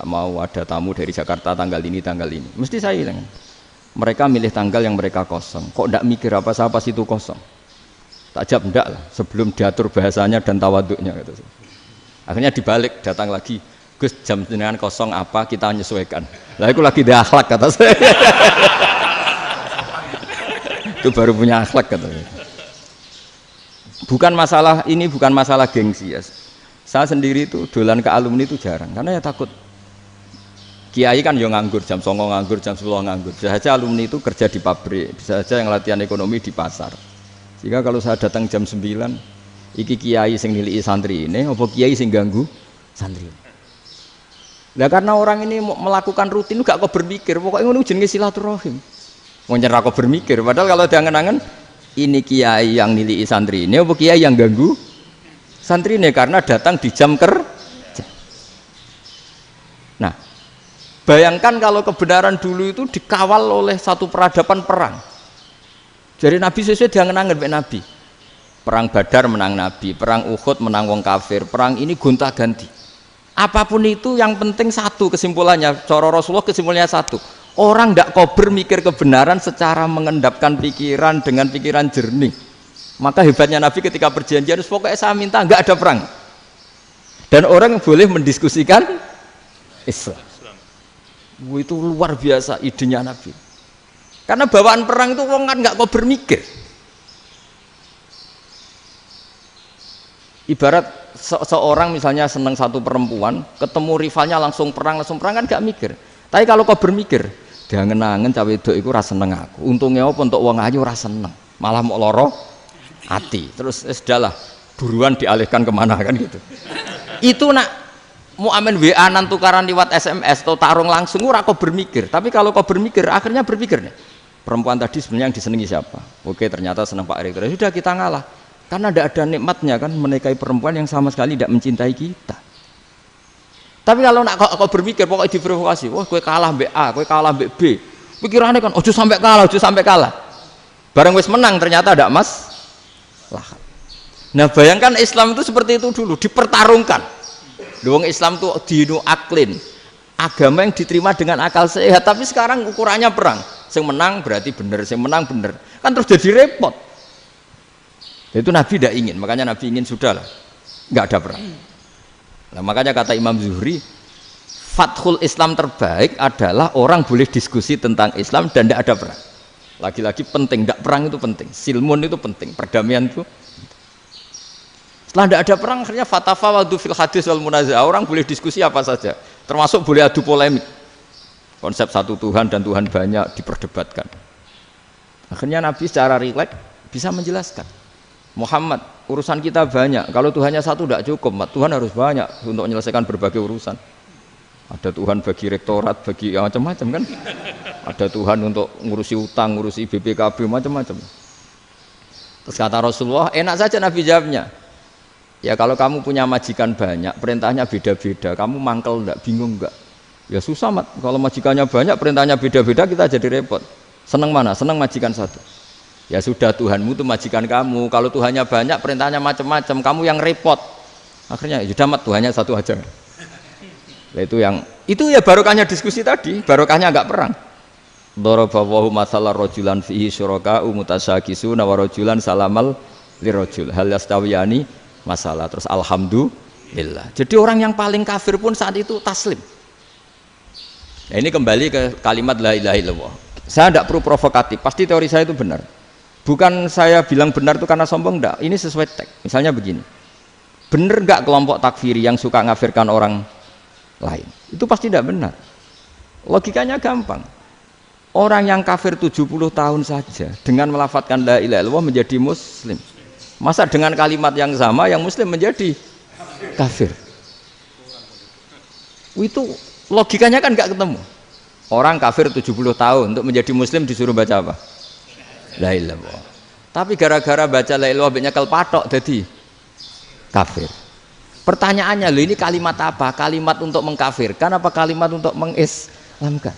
mau ada tamu dari Jakarta tanggal ini. Mesti saya bilang, mereka milih tanggal yang mereka kosong. Kok tidak mikir apa saya pas itu kosong? Tak jawab enggak lah, sebelum diatur bahasanya dan tawaduknya. Gitu. Akhirnya dibalik, datang lagi, Gus jam jenengan kosong apa kita menyesuaikan. Lah itu lagi dia akhlak kata saya. Itu baru punya akhlak katanya. Bukan masalah gengsi ya. Saya sendiri itu dolan ke alumni itu jarang karena ya takut. Kiai kan yo nganggur jam 09.00 nganggur, jam 10 nganggur. Bisa saja alumni itu kerja di pabrik, bisa saja yang latihan ekonomi di pasar. Sehingga kalau saya datang jam 9, iki kiai sing nilai santri ini, apa kiai sing ganggu santri. Nah karena orang ini melakukan rutin gak kok berpikir, pokoknya ngono jenenge silaturahim. Mau nyerah kok berpikir, padahal kalau diangen-angen ini kiai yang nilai santri ini, apa kiai yang ganggu santri ini karena datang di jam kerja. Nah, bayangkan kalau kebenaran dulu itu dikawal oleh satu peradaban perang. Jadi Nabi sesuai diangen-angen mbek Nabi. Perang Badar menang Nabi, perang Uhud menang wong kafir, perang ini gonta-ganti. Apapun itu yang penting satu kesimpulannya, cara Rasulullah kesimpulannya satu. Orang tidak kober mikir kebenaran secara mengendapkan pikiran dengan pikiran jernih. Maka hebatnya Nabi ketika perjanjian, pokoknya saya minta nggak ada perang. Dan orang boleh mendiskusikan Islam. Itu luar biasa idenya Nabi. Karena bawaan perang itu orang kan nggak kober mikir. Ibarat seorang misalnya senang satu perempuan, ketemu rivalnya langsung perang kan gak mikir. Tapi kalau kau bermikir, diangen-angen cawe wedok iku ora seneng aku. Untungnya apa untuk wong ayu ora seneng, malah mau loro ati. Terus sudahlah, buruan dialihkan kemana kan gitu. Itu nak mau amen WA nan tukaran lewat SMS atau tarung langsung ora kau bermikir. Tapi kalau kau bermikir, akhirnya berpikir nih. Perempuan tadi sebenarnya yang disenangi siapa? Oke, ternyata senang Pak Erik. Sudah kita ngalah. Karena tidak ada nikmatnya kan menikahi perempuan yang sama sekali tidak mencintai kita. Tapi kalau nak kau berpikir pokoknya diprovokasi, wah kue kalah mbak A, kue kalah mbak B, pikirannya kan, ojo sampai kalah. Barang wis menang ternyata ada mas. Nah bayangkan Islam itu seperti itu dulu, dipertarungkan. Doang Islam itu dinu aklin, agama yang diterima dengan akal sehat. Tapi sekarang ukurannya perang. Yang menang berarti benar, yang menang benar. Kan terus jadi repot. Itu Nabi tidak ingin, makanya Nabi ingin sudahlah, nggak ada perang. Nah, makanya kata Imam Zuhri, fathul Islam terbaik adalah orang boleh diskusi tentang Islam dan tidak ada perang. Lagi-lagi penting, tidak perang itu penting, silmun itu penting, perdamaian itu. Setelah tidak ada perang, akhirnya fatafawadu fil hadis wal munazah, orang boleh diskusi apa saja, termasuk boleh adu polemik. Konsep satu Tuhan dan Tuhan banyak diperdebatkan. Akhirnya Nabi secara rileks bisa menjelaskan. Muhammad, urusan kita banyak. Kalau Tuhannya satu tidak cukup, Tuhan harus banyak untuk menyelesaikan berbagai urusan. Ada Tuhan bagi rektorat, bagi macam-macam kan. Ada Tuhan untuk ngurusi utang, ngurusi BPKB, macam-macam. Terus kata Rasulullah, enak saja Nabi jawabnya. Ya kalau kamu punya majikan banyak, perintahnya beda-beda, kamu mangkel enggak, bingung enggak? Ya susah mat, kalau majikannya banyak, perintahnya beda-beda, kita jadi repot. Senang mana? Senang majikan satu. Ya sudah Tuhanmu itu majikan kamu. Kalau Tuhannya banyak, perintahnya macam-macam, kamu yang repot. Akhirnya ya sudah mat, Tuhannya satu aja. Nah, itu ya barokahnya diskusi tadi, barokahnya enggak perang. Daraballahu mathalan rajulan fihi syuraka'u mutasyakisuna wa rajulan salamal lirajul hal yastawiyani masalah. Terus alhamdulillah. Jadi orang yang paling kafir pun saat itu taslim. Nah, ini kembali ke kalimat la ilaha illallah. Saya tidak perlu provokatif, pasti teori saya itu benar. Bukan saya bilang benar itu karena sombong, enggak. Ini sesuai teks. Misalnya begini, benar enggak kelompok takfiri yang suka ngafirkan orang lain? Itu pasti tidak benar. Logikanya gampang. Orang yang kafir 70 tahun saja dengan melafadzkan la ilaha illallah menjadi muslim. Masa dengan kalimat yang sama yang muslim menjadi kafir? Itu logikanya kan enggak ketemu. Orang kafir 70 tahun untuk menjadi muslim disuruh baca apa? La ilaha illallah. Tapi gara-gara baca la ilaha illallah nyekel patok jadi kafir. Pertanyaannya, loh ini kalimat apa? Kalimat untuk mengkafirkan apa kalimat untuk mengislamkan?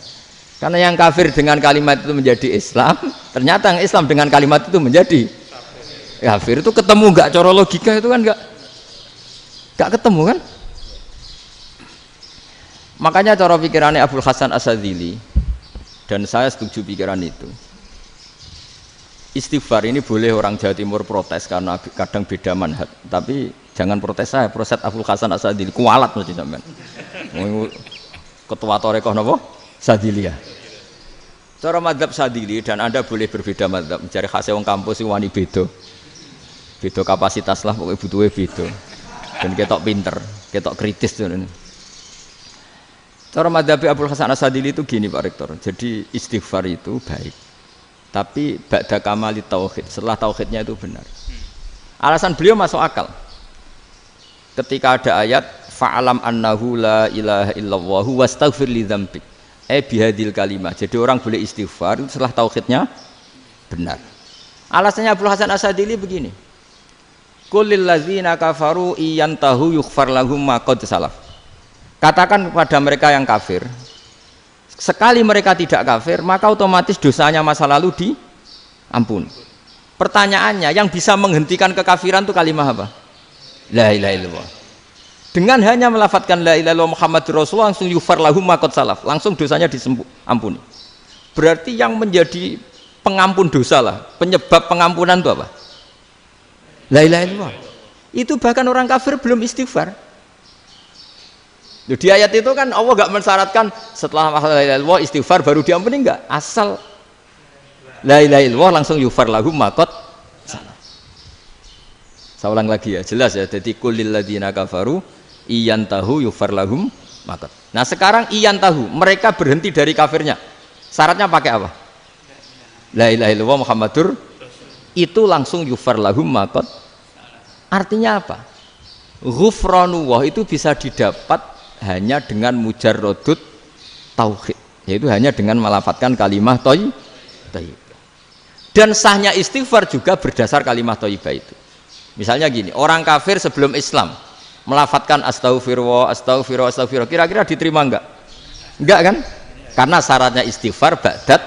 Karena yang kafir dengan kalimat itu menjadi Islam, ternyata yang Islam dengan kalimat itu menjadi kafir. Itu ketemu nggak cara logika itu kan nggak ketemu kan? Makanya cara pikirannya Abul Hasan Asyadzili, dan saya setuju pikiran itu. Istighfar ini boleh orang Jawa Timur protes karena kadang beda manhaj, tapi jangan protes saya, protes Abul Hasan Asyadzili kualat mesti sampean. Ketua Torekoh napa? Sadziliyah. Cara madzhab Sadzili, dan Anda boleh berbeda madzhab, mencari khasnya wong kampus itu wani beda. Beda kapasitas lah, pokoknya butuhnya beda. Dan ketok pinter, ketok kritis tuh. Cara madzhab Abul Hasan Asyadzili itu gini Pak Rektor. Jadi istighfar itu baik. Tapi ba'da kamali tauhid, setelah tauhidnya itu benar. Alasan beliau masuk akal. Ketika ada ayat fa'alam annahu la ilaha illallah wastaghfir li dzambik. Bihadil kalimah. Jadi orang boleh istighfar setelah tauhidnya benar. Alasannya Abul Hasan Asyadzili begini. Qul lil ladzina kafaru iyantahu yughfar lahum ma qad salaf. Katakan kepada mereka yang kafir, sekali mereka tidak kafir, maka otomatis dosanya masa lalu diampuni. Pertanyaannya, yang bisa menghentikan kekafiran itu kalimat apa? La ilaha illallah. Dengan hanya melafadzkan la ilaha illallah Muhammadur Rasulullah, langsung yughfar lahum ma qad salaf, langsung dosanya diampuni. Berarti yang menjadi pengampun dosa lah, penyebab pengampunan itu apa? La ilaha illallah. Itu bahkan orang kafir belum istighfar. Di ayat itu kan Allah enggak mensyaratkan setelah la ilaha illallah istighfar baru diampuni, enggak. Asal la ilaha illallah langsung yughfar lahum ma qad salaf. Saya ulang lagi ya, jelas ya. Jadi kulil ladzina kafaru iyantahu yughfar lahum ma qad. Nah, sekarang iyantahu, mereka berhenti dari kafirnya. Syaratnya pakai apa? La ilaha illallah Muhammadur, itu langsung yughfar lahum ma qad. Artinya apa? Ghufranullah itu bisa didapat hanya dengan mujarrodut tauhid, yaitu hanya dengan melafadzkan kalimat thayyibah. Dan sahnya istighfar juga berdasar kalimat thayyibah itu. Misalnya gini, orang kafir sebelum Islam melafadzkan astaghfirullah, astaghfirullah, astaghfirullah, kira-kira diterima enggak? Enggak kan? Karena syaratnya istighfar ba'dat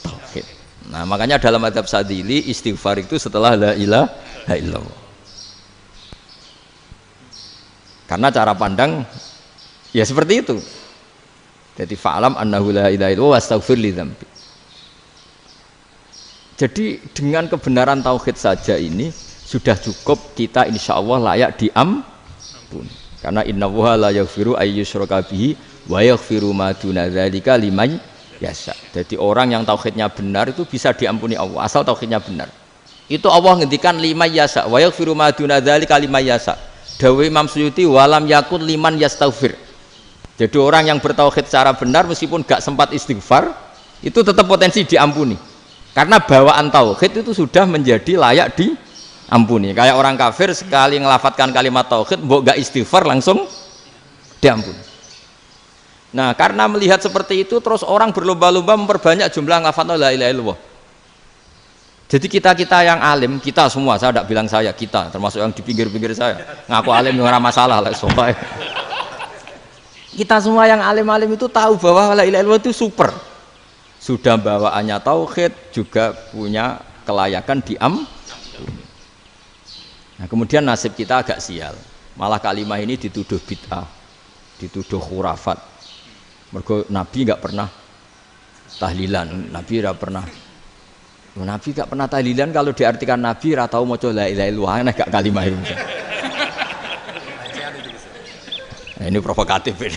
tauhid. Nah, makanya dalam madzhab Sadzili istighfar itu setelah la ilaha illallah. Karena cara pandang ya seperti itu. Jadi fa'alam annahu la ilaha illallah wastaghfir li dzambi. Jadi dengan kebenaran tauhid saja ini sudah cukup kita insyaallah layak diampuni. Karena innallaha la yaghfiru ayyusyraka bihi wa yaghfiru ma duna dzalika liman yasha. Jadi orang yang tauhidnya benar itu bisa diampuni Allah asal tauhidnya benar. Itu Allah ngendikan liman yasha wa yaghfiru ma duna dzalika liman yasha. Dawe Imam Suyuti walam yakun liman yastaghfir. Jadi orang yang bertauhid secara benar meskipun gak sempat istighfar itu tetap potensi diampuni. Karena bawaan tauhid itu sudah menjadi layak diampuni. Kayak orang kafir sekali ngelafatkan kalimat tauhid mbok gak istighfar langsung diampuni. Nah, karena melihat seperti itu terus orang berlomba-lomba memperbanyak jumlah ngelafatkan la ilaha illallah. Jadi kita yang alim, kita semua, saya tidak bilang saya, kita termasuk yang di pinggir-pinggir saya ngaku alim yang ora masalah lah soalnya. Kita semua yang alim-alim itu tahu bahwa la ilaha illallah itu super. Sudah bawaannya tauhid, juga punya kelayakan diampuni. Nah, kemudian nasib kita agak sial. Malah kalimat ini dituduh bid'ah, dituduh khurafat. Mergo Nabi enggak pernah tahlilan, Nabi enggak pernah. Nabi enggak pernah tahlilan, kalau diartikan Nabi ora tau maca la ilaha illallah, nek gak kalimat itu. Nah, ini provokatif ini.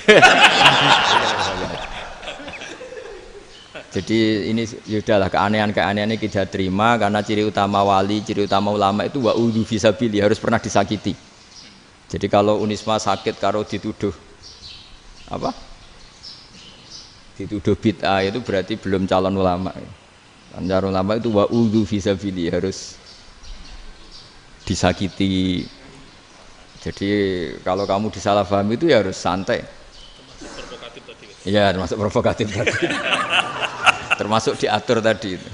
Jadi ini sudahlah keanehan-keanehan ini kita terima karena ciri utama wali, ciri utama ulama itu wa'udhu fisabili, harus pernah disakiti. Jadi kalau Unisma sakit karo dituduh apa? Dituduh bid'ah itu berarti belum calon ulama. Calon ulama itu wa'udhu fisabili, harus disakiti. Jadi kalau kamu disalahpahami itu ya harus santai. Provokatif tadi. Iya, termasuk provokatif tadi. Termasuk diatur tadi itu.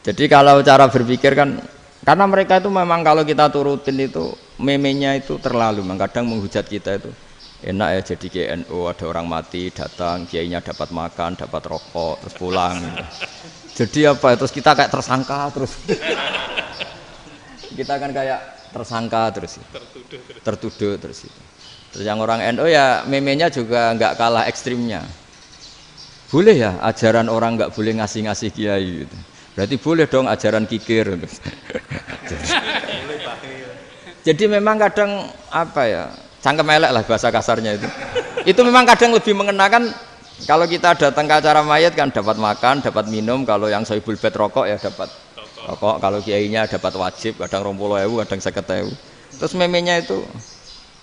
Jadi kalau cara berpikir kan, karena mereka itu memang kalau kita turutin itu memenya itu terlalu, kadang menghujat kita itu. enak ya jadi kiai NU, ada orang mati datang, kiainya dapat makan, dapat rokok, terus pulang. Jadi apa? Terus kita kayak tersangka terus. Kita kan kayak tersangka terus. Tertuduh terus itu. Terus yang orang NU ya memenya juga nggak kalah ekstrimnya. Boleh ya ajaran orang nggak boleh ngasih kiai gitu. Berarti boleh dong ajaran kikir. Jadi memang kadang apa ya? Cangkem elek lah bahasa kasarnya itu. Itu memang kadang lebih mengenakan kalau kita datang ke acara mayat kan dapat makan, dapat minum. Kalau yang sohibul bed rokok ya dapat rokok. Kalau kiainya dapat wajib, kadang 20.000, kadang 50.000. Terus memenya itu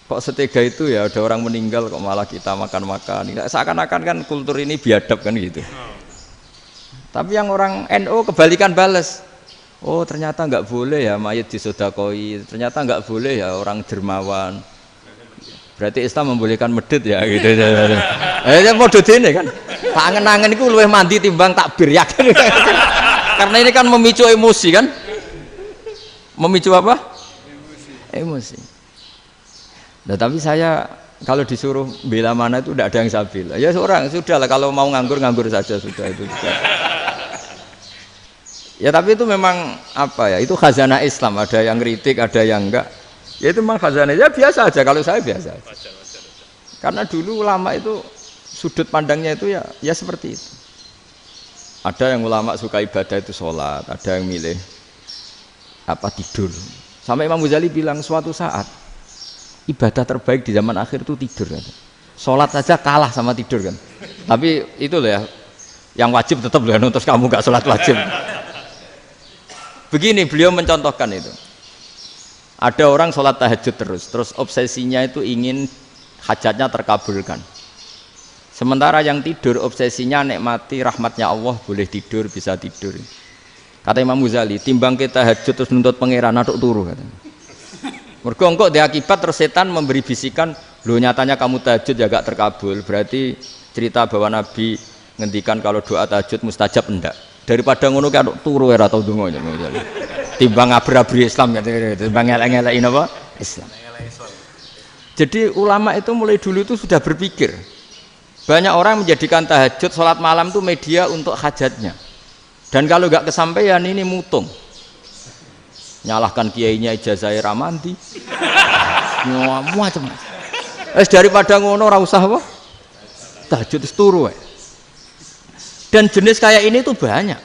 kok setega itu ya ada orang meninggal kok malah kita makan-makan. Seakan-akan kan kultur ini biadab kan gitu. Tapi yang orang NU kebalikan bales. Oh ternyata nggak boleh ya mayat disodakoi. Ternyata nggak boleh ya orang dermawan. Berarti Islam membolehkan medit ya gitu. Model ini kan. Tak angen-angen itu luwih mandi timbang takbir ya kan. Karena ini kan memicu emosi kan. Memicu apa? Emosi. Nah tapi saya kalau disuruh bela mana itu tidak ada yang saya bela. Ya seorang sudah lah kalau mau nganggur saja sudah itu. Ya tapi itu memang apa ya? Itu khazanah Islam. Ada yang kritik, ada yang enggak. Ya itu memang khazanah. Ya biasa aja kalau saya biasa aja. Karena dulu ulama itu sudut pandangnya itu ya seperti itu. Ada yang ulama suka ibadah itu sholat, ada yang milih apa tidur. Sampai Imam Ghazali bilang suatu saat ibadah terbaik di zaman akhir itu tidur kan. Sholat saja kalah sama tidur kan. Tapi itu loh ya, yang wajib tetap loh, terus kamu gak sholat wajib. Begini beliau mencontohkan itu. Ada orang sholat tahajud terus obsesinya itu ingin hajatnya terkabulkan. Sementara yang tidur obsesinya nikmati rahmatnya Allah, boleh tidur, bisa tidur. Kata Imam Ghazali, timbang kita tahajud terus nuntut pangeran aduk turu katanya. Mergo engko dia akibat terus setan memberi bisikan, "Lho nyatanya kamu tahajud ya gak terkabul." Berarti cerita bahwa Nabi ngendikan kalau doa tahajud mustajab enggak. Daripada ngono ki aduk turu ora tau ndonga. Timbang ngabri-abri Islam timbang ngelek-ngelekin apa? Islam. Jadi ulama itu mulai dulu itu sudah berpikir. Banyak orang menjadikan tahajud, sholat malam itu media untuk hajatnya. Dan kalau nggak kesampaian ini mutung. Nyalahkan kiainya ijazahnya ramandi. Macam. Daripada ngono ora usah apa? Tahajud turu. Dan jenis kayak ini tuh banyak.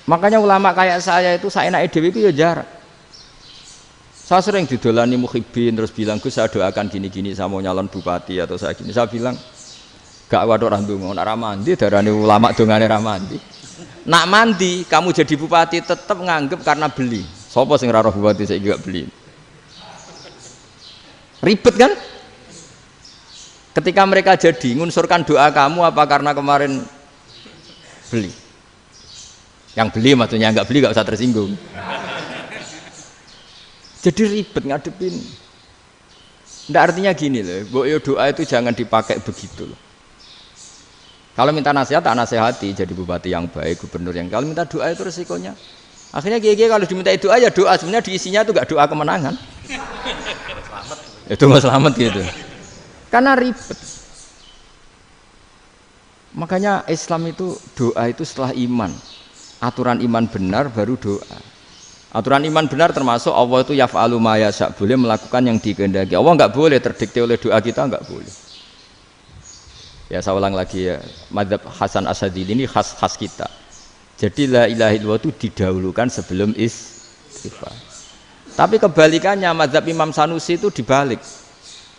Makanya ulama kayak saya itu saenake dhewe itu ya jarak. Saya sering didolani mukhibin terus bilang, "Gus saya doakan gini-gini saya mau nyalon bupati atau saya gini." Saya bilang, "Gak waduh ra ndonga, nek ra mandi darane ulama dongane ra mandi." Nak mandi kamu jadi bupati tetap nganggep karena beli. Sopo sing ra roh bupati saiki gak beli. Ribet kan? Ketika mereka jadi ngunsurkan doa kamu apa karena kemarin beli? Yang beli maksudnya nggak beli nggak usah tersinggung. Jadi ribet ngadepin. Nggak artinya gini loh, boyo doa itu jangan dipakai begitu loh. Kalau minta nasihat tak nasihati jadi bupati yang baik, gubernur yang kalau minta doa itu resikonya. Akhirnya kiai kalau diminta doa ya doa sebenarnya diisinya itu nggak doa kemenangan. Itu nggak selamat gitu. Karena ribet. Makanya Islam itu doa itu setelah iman. Aturan iman benar baru doa. Aturan iman benar termasuk Allah itu yaf'alu ma yasha, boleh melakukan yang dikehendaki. Allah enggak boleh terdikte oleh doa kita, enggak boleh. Ya saya ulang lagi ya, madzhab Hasan Asyadzili ini khas kita. Jadi la ilaha illallah itu didahulukan sebelum istighfar. Tapi kebalikannya madzhab Imam Sanusi itu dibalik.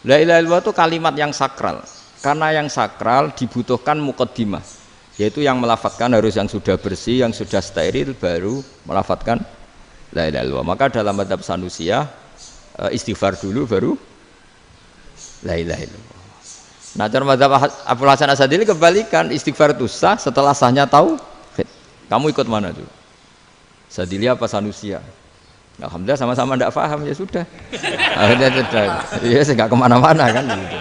La ilaha illallah itu kalimat yang sakral. Karena yang sakral dibutuhkan muqaddimah. Yaitu yang melafadzkan harus yang sudah bersih, yang sudah steril baru melafadzkan la ilaha illallah. Maka dalam madzhab Sanusiyah istighfar dulu baru la ilaha illallah. Nah cara madzhab Abul Hasan Asyadzili kebalikan, istighfar itu sah setelah sahnya tauhid. Kamu ikut mana tuh? Asyadzili apa Sanusiyah? Alhamdulillah sama-sama tidak paham ya sudah. Akhirnya sudah. Iya sih nggak kemana-mana kan gitu.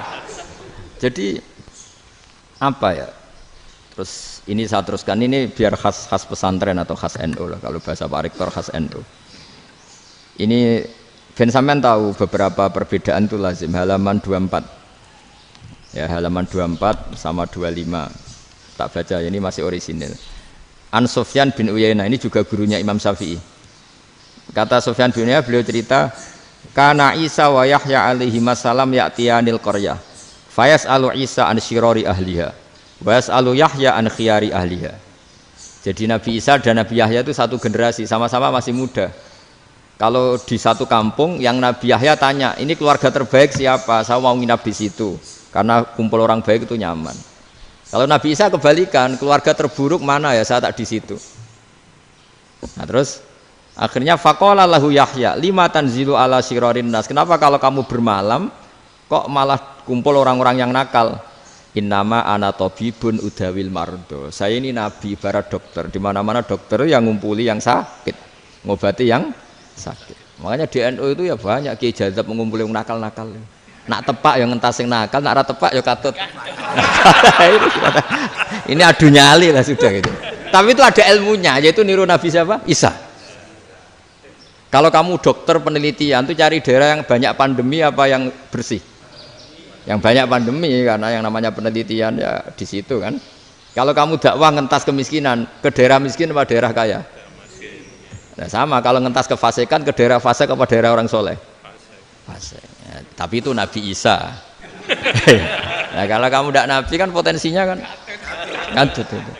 Jadi apa ya? Terus ini saya teruskan ini biar khas pesantren atau khas NU lah kalau bahasa Pak Rektor khas NU. Ini Ben sampean tahu beberapa perbedaan itu lazim. Halaman 24. Ya, halaman 24 sama 25. Tak baca, ini masih orisinil. An Sufyan bin Uyainah, ini juga gurunya Imam Syafi'i. Kata Sufyan bin Uyainah, beliau cerita, kana Isa wa Yahya alaihi salam ya'tiyanil qaryah. Fayas'alu Isa an syirari ahliha. Wa yas'alu Yahya an khiyari ahliha. Jadi Nabi Isa dan Nabi Yahya itu satu generasi, sama-sama masih muda. Kalau di satu kampung yang Nabi Yahya tanya, ini keluarga terbaik siapa? Saya mau nginap di situ karena kumpul orang baik itu nyaman. Kalau Nabi Isa kebalikan, keluarga terburuk mana ya? Saya tak di situ. Nah, terus akhirnya faqala lahu Yahya, lima tanzilu ala syirarin nas. Kenapa kalau kamu bermalam kok malah kumpul orang-orang yang nakal? Innama ana tabibun udawil mardo. Saya ini nabi ibarat dokter. Di mana-mana dokter yang ngumpuli yang sakit, ngobati yang sakit. Makanya di NU itu ya banyak Kiai Jazab mengumpuli yang nakal-nakal. Nak tepak yang ngentas yang nakal, nak ora tepak ya katut. Ini adu nyali lah sudah gitu. Tapi itu ada ilmunya, yaitu niru Nabi siapa? Isa. Kalau kamu dokter penelitian tuh cari daerah yang banyak pandemi apa yang bersih? Yang banyak pandemi, karena yang namanya penelitian ya di situ kan. Kalau kamu dakwah ngentas kemiskinan, ke daerah miskin apa daerah kaya? Nah, sama kalau ngentas kefasikan, ke daerah fasik apa daerah orang soleh? Fasik. Ya, tapi itu Nabi Isa. Nah, kalau kamu tidak Nabi kan potensinya kan ngadut itu.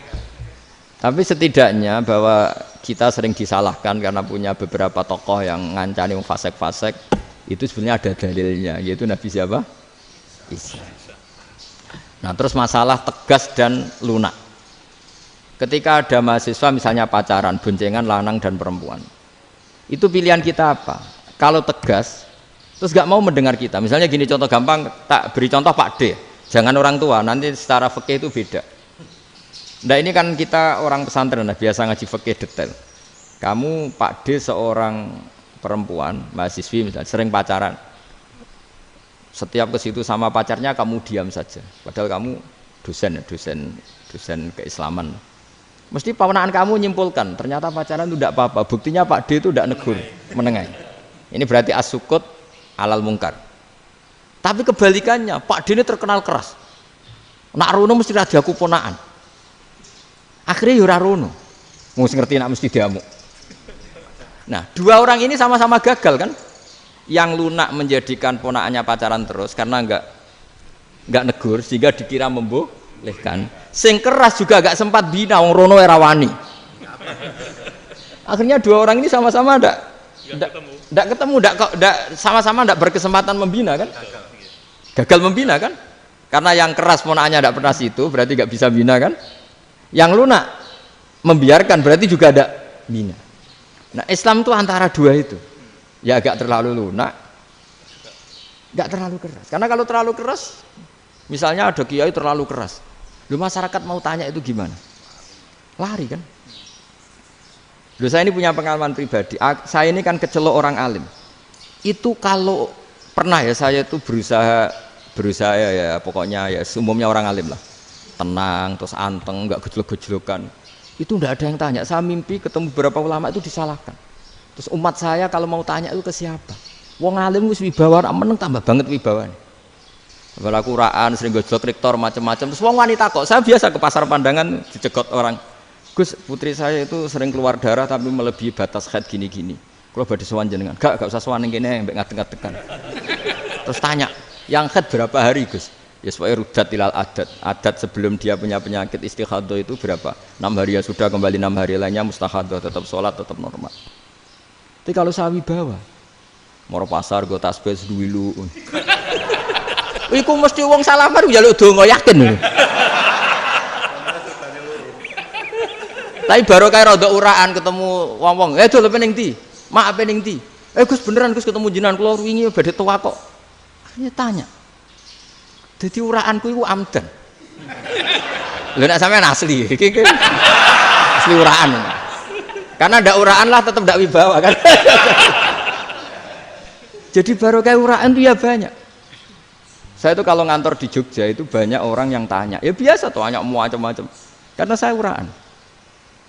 Tapi setidaknya bahwa kita sering disalahkan karena punya beberapa tokoh yang ngancani fasik-fasik, itu sebenarnya ada dalilnya, yaitu Nabi siapa? Isa. Nah, terus masalah tegas dan lunak. Ketika ada mahasiswa misalnya pacaran, boncengan lanang dan perempuan, itu pilihan kita apa? Kalau tegas, terus gak mau mendengar kita. Misalnya gini contoh gampang, tak beri contoh Pak D. Jangan orang tua, nanti secara fikih itu beda. Nah ini kan kita orang pesantren, biasa ngaji fikih detail. Kamu Pak D seorang perempuan, mahasiswi misalnya, sering pacaran. Setiap ke situ sama pacarnya kamu diam saja. Padahal kamu dosen keislaman. Mesti pamanaan kamu nyimpulkan, ternyata pacaran itu tidak apa-apa. Buktinya Pak D itu tidak negur, menengahi. Ini berarti as-sukut alal mungkar. Tapi kebalikannya, Pak D ini terkenal keras. Nak rono mesti radiaku ponaan. Akhirnya yura rono. Mesti ngerti nak mesti diamuk. Nah, dua orang ini sama-sama gagal kan? Yang lunak menjadikan ponaannya pacaran terus karena enggak negur sehingga dikira membolehkan. Sing keras juga agak sempat bina wong rono era wani. Akhirnya dua orang ini sama-sama enggak ketemu, sama-sama enggak berkesempatan membina kan? Gagal membina kan? Karena yang keras ponaannya enggak pernah situ, berarti enggak bisa bina kan? Yang lunak membiarkan berarti juga ada bina. Nah, Islam itu antara dua itu. Ya agak terlalu lunak, enggak terlalu keras. Karena kalau terlalu keras, misalnya ada kiai terlalu keras. Lu masyarakat mau tanya itu gimana? Lari kan? Lu saya ini punya pengalaman pribadi. Saya ini kan kecelok orang alim. Itu kalau pernah ya saya itu berusaha ya pokoknya ya umumnya orang alim lah. Tenang, terus anteng, enggak gejlok-gejlokan. Itu enggak ada yang tanya. Saya mimpi ketemu beberapa ulama itu disalahkan. Terus umat saya kalau mau tanya itu ke siapa? Wong alim wis wibawa, meneng tambah banget wibawane. Kalau Quran sering gojlok rektor macam-macam. Terus wong wanita kok, saya biasa ke pasar pandangan dicegot orang. Gus, putri saya itu sering keluar darah tapi melebihi batas haid gini-gini. Kalau badhe sowan jenengan, gak usah sowan ning kene mbek ngadeg-ngadegan. Terus tanya, yang haid berapa hari, Gus? Ya supaya rudat ilal adat. Adat sebelum dia punya penyakit istihadah itu berapa? 6 hari ya sudah, kembali 6 hari lainnya mustahadah, tetap sholat, tetap normal. Tapi kalau saya wibawa, moro pasar go tasbih duwilu. Iku mesti wong salaman njaluk donga yakin lho. Tapi baru kayak rada uraan ketemu wong-wong, dol ning ndi? Mak ning ndi? Gus beneran Gus ketemu jenengan kula wingi badhe tuwa kok. Akhirnya tanya. Dadi uraanku iku amdan. Lho nek sampean asli, iki asli uraan. Karena ndak uraan lah tetap ndak wibawa kan. Jadi baru kayak uraan itu ya banyak. Saya itu kalau ngantor di Jogja itu banyak orang yang tanya. Ya biasa tuh tanya macam-macam. Karena saya uraan.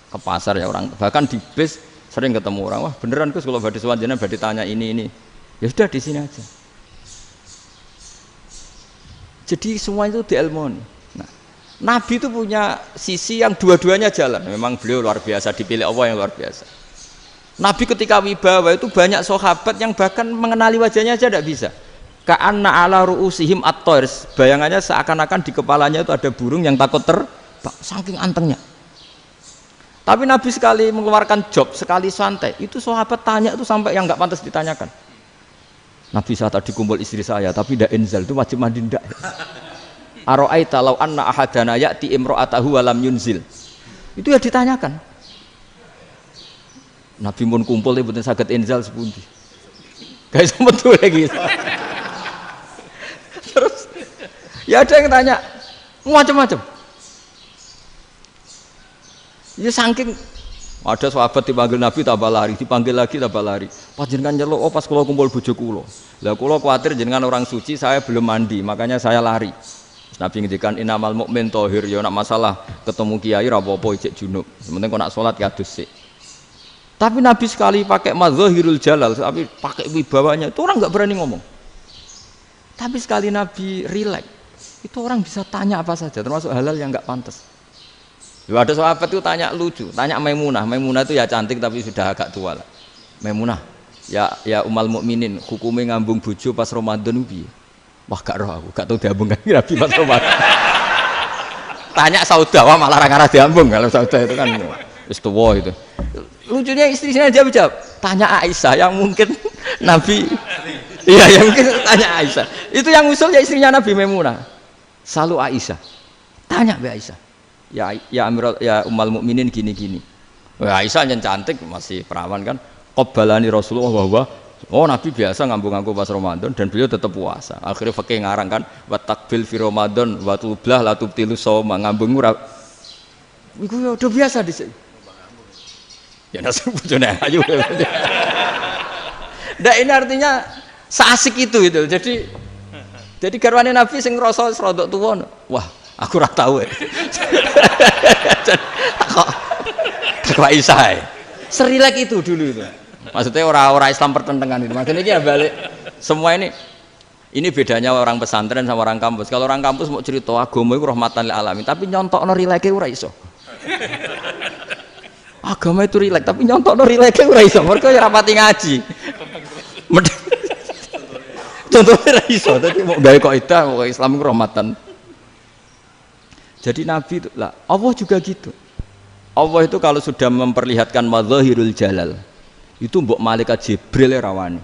Ke pasar ya orang, bahkan di bis sering ketemu orang, wah beneran Gus kalau badhe sowan jenengan badhe tanya ini. Ya sudah di sini aja. Jadi semua itu diilmoni. Nah, Nabi itu punya sisi yang dua-duanya jalan. Memang beliau luar biasa, dipilih Allah yang luar biasa. Nabi ketika wibawa itu banyak sahabat yang bahkan mengenali wajahnya aja tidak bisa. Ka'anna ala ru'usihim at-toir. Bayangannya seakan-akan di kepalanya itu ada burung yang takut terbang, saking antengnya. Tapi Nabi sekali mengeluarkan job, sekali santai, itu sahabat tanya itu sampai yang nggak pantas ditanyakan. Nabi saya tadi kumpul istri saya, tapi tidak inzal, itu wajib mandi ndak. Aro'aita law anna ahadana ya'ti imro'atahu walam yunzil. Itu ya ditanyakan. Nabi pun kumpul itu betul saged inzal sepundi. Guys betul lagi. Terus ya ada yang tanya macam-macam. Ya saking ada sahabat dipanggil Nabi tambah lari, dipanggil lagi tambah lari. Panjenengan nyeluk, oh pas kula kumpul bojo kula. Lah kula kuwatir jenengan orang suci, saya belum mandi, makanya saya lari. Nabi ngendikan innamal mukmin thahir, ya nak masalah ketemu kiai ra apa-apa ijek junub. Sementing kok nak salat kados sik. Tapi Nabi sekali pakai madzahirul jalal, tapi pakai wibawanya, itu orang enggak berani ngomong. Tapi sekali Nabi rileks, itu orang bisa tanya apa saja, termasuk halal yang enggak pantas. Lalu ada sahabat itu tanya lucu, tanya Maimunah. Maimunah itu ya cantik tapi sudah agak tua lah. Maimunah, ya umal mukminin, hukumnya ngambung bojo pas Ramadan piye? Wah gak roh aku, gak tahu diambung kan Nabi pas Ramadan. Tanya Saudah, malah ra diambung kalau Saudah itu kan wis tuwa itu. Lucunya istrinya dia jawab, tanya Aisyah yang mungkin Nabi. Iya yang mungkin tanya Aisyah. Itu yang usul ya istrinya Nabi Maimunah. Selalu Aisyah. Tanya be Aisyah. Ya Amirul ya umal mukminin gini-gini. Wah Aisyah yang cantik masih perawan kan. Qabbalani Rasulullah bahwa oh Nabi biasa ngambung-ngambung pas Ramadan dan beliau tetap puasa. Akhirnya fakih ngarang kan wa takbil fi Ramadan wa tublah la tubtilu shauma ngambung ora. Iku ya udah biasa dhisik. Ya nasib bojone ayu. Ndak ini artinya seasik itu. Jadi garwane Nabi sing ngrasa rodok tuwa. Wah, aku ora tahu. Kok Aisyah. Serilek itu dulu itu. Maksudnya orang-orang Islam pertentangan itu. Maksudnya ini ya balik semua ini bedanya orang pesantren sama orang kampus. Kalau orang kampus mau cerita agama itu rahmatan lil alamin, tapi nyontokno rileke ora iso. Agama itu rilek, tapi nyontokno rileke ora iso. Mergo ya rapati ngaji. Contohnya ora iso, dadi mau gawe kaidah kok Islam itu rahmatan. Jadi Nabi itu lah, Allah juga gitu. Allah itu kalau sudah memperlihatkan madzahirul jalal, itu mbok malaikat Jibril rawani.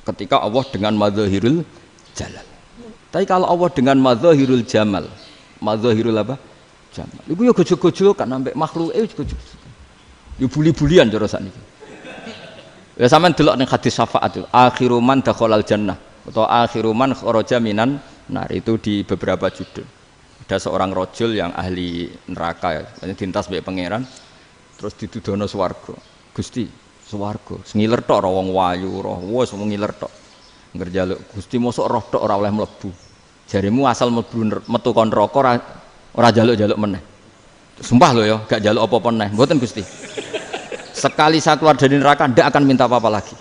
Ketika Allah dengan madzahirul jalal. Tapi kalau Allah dengan madzahirul jamal, madzahirul apa? Jamal. Iku ya gojol-gojol kan sampai makhluke gojol. Ya buli-bulian cara sakniki. Ya sampean delok ning hadis syafaat itu, akhiru man dakhalal jannah atau akhiru man kharaja minan nar itu di beberapa judul. Ada seorang rojul yang ahli neraka ya, dintas mbek pangeran terus ditudono swarga. Gusti, swarga, ngiler tok wong wayu roh, wis ngiler tok. Ngerjaluk Gusti mosok roh tok ora oleh mlebu. Jarimu asal mlebu metu kon neraka ora jaluk-jaluk meneh. Sumpah lho ya, gak jaluk apa-apa meneh. Mboten Gusti. Sekali saya keluar dari neraka ndak akan minta apa-apa lagi.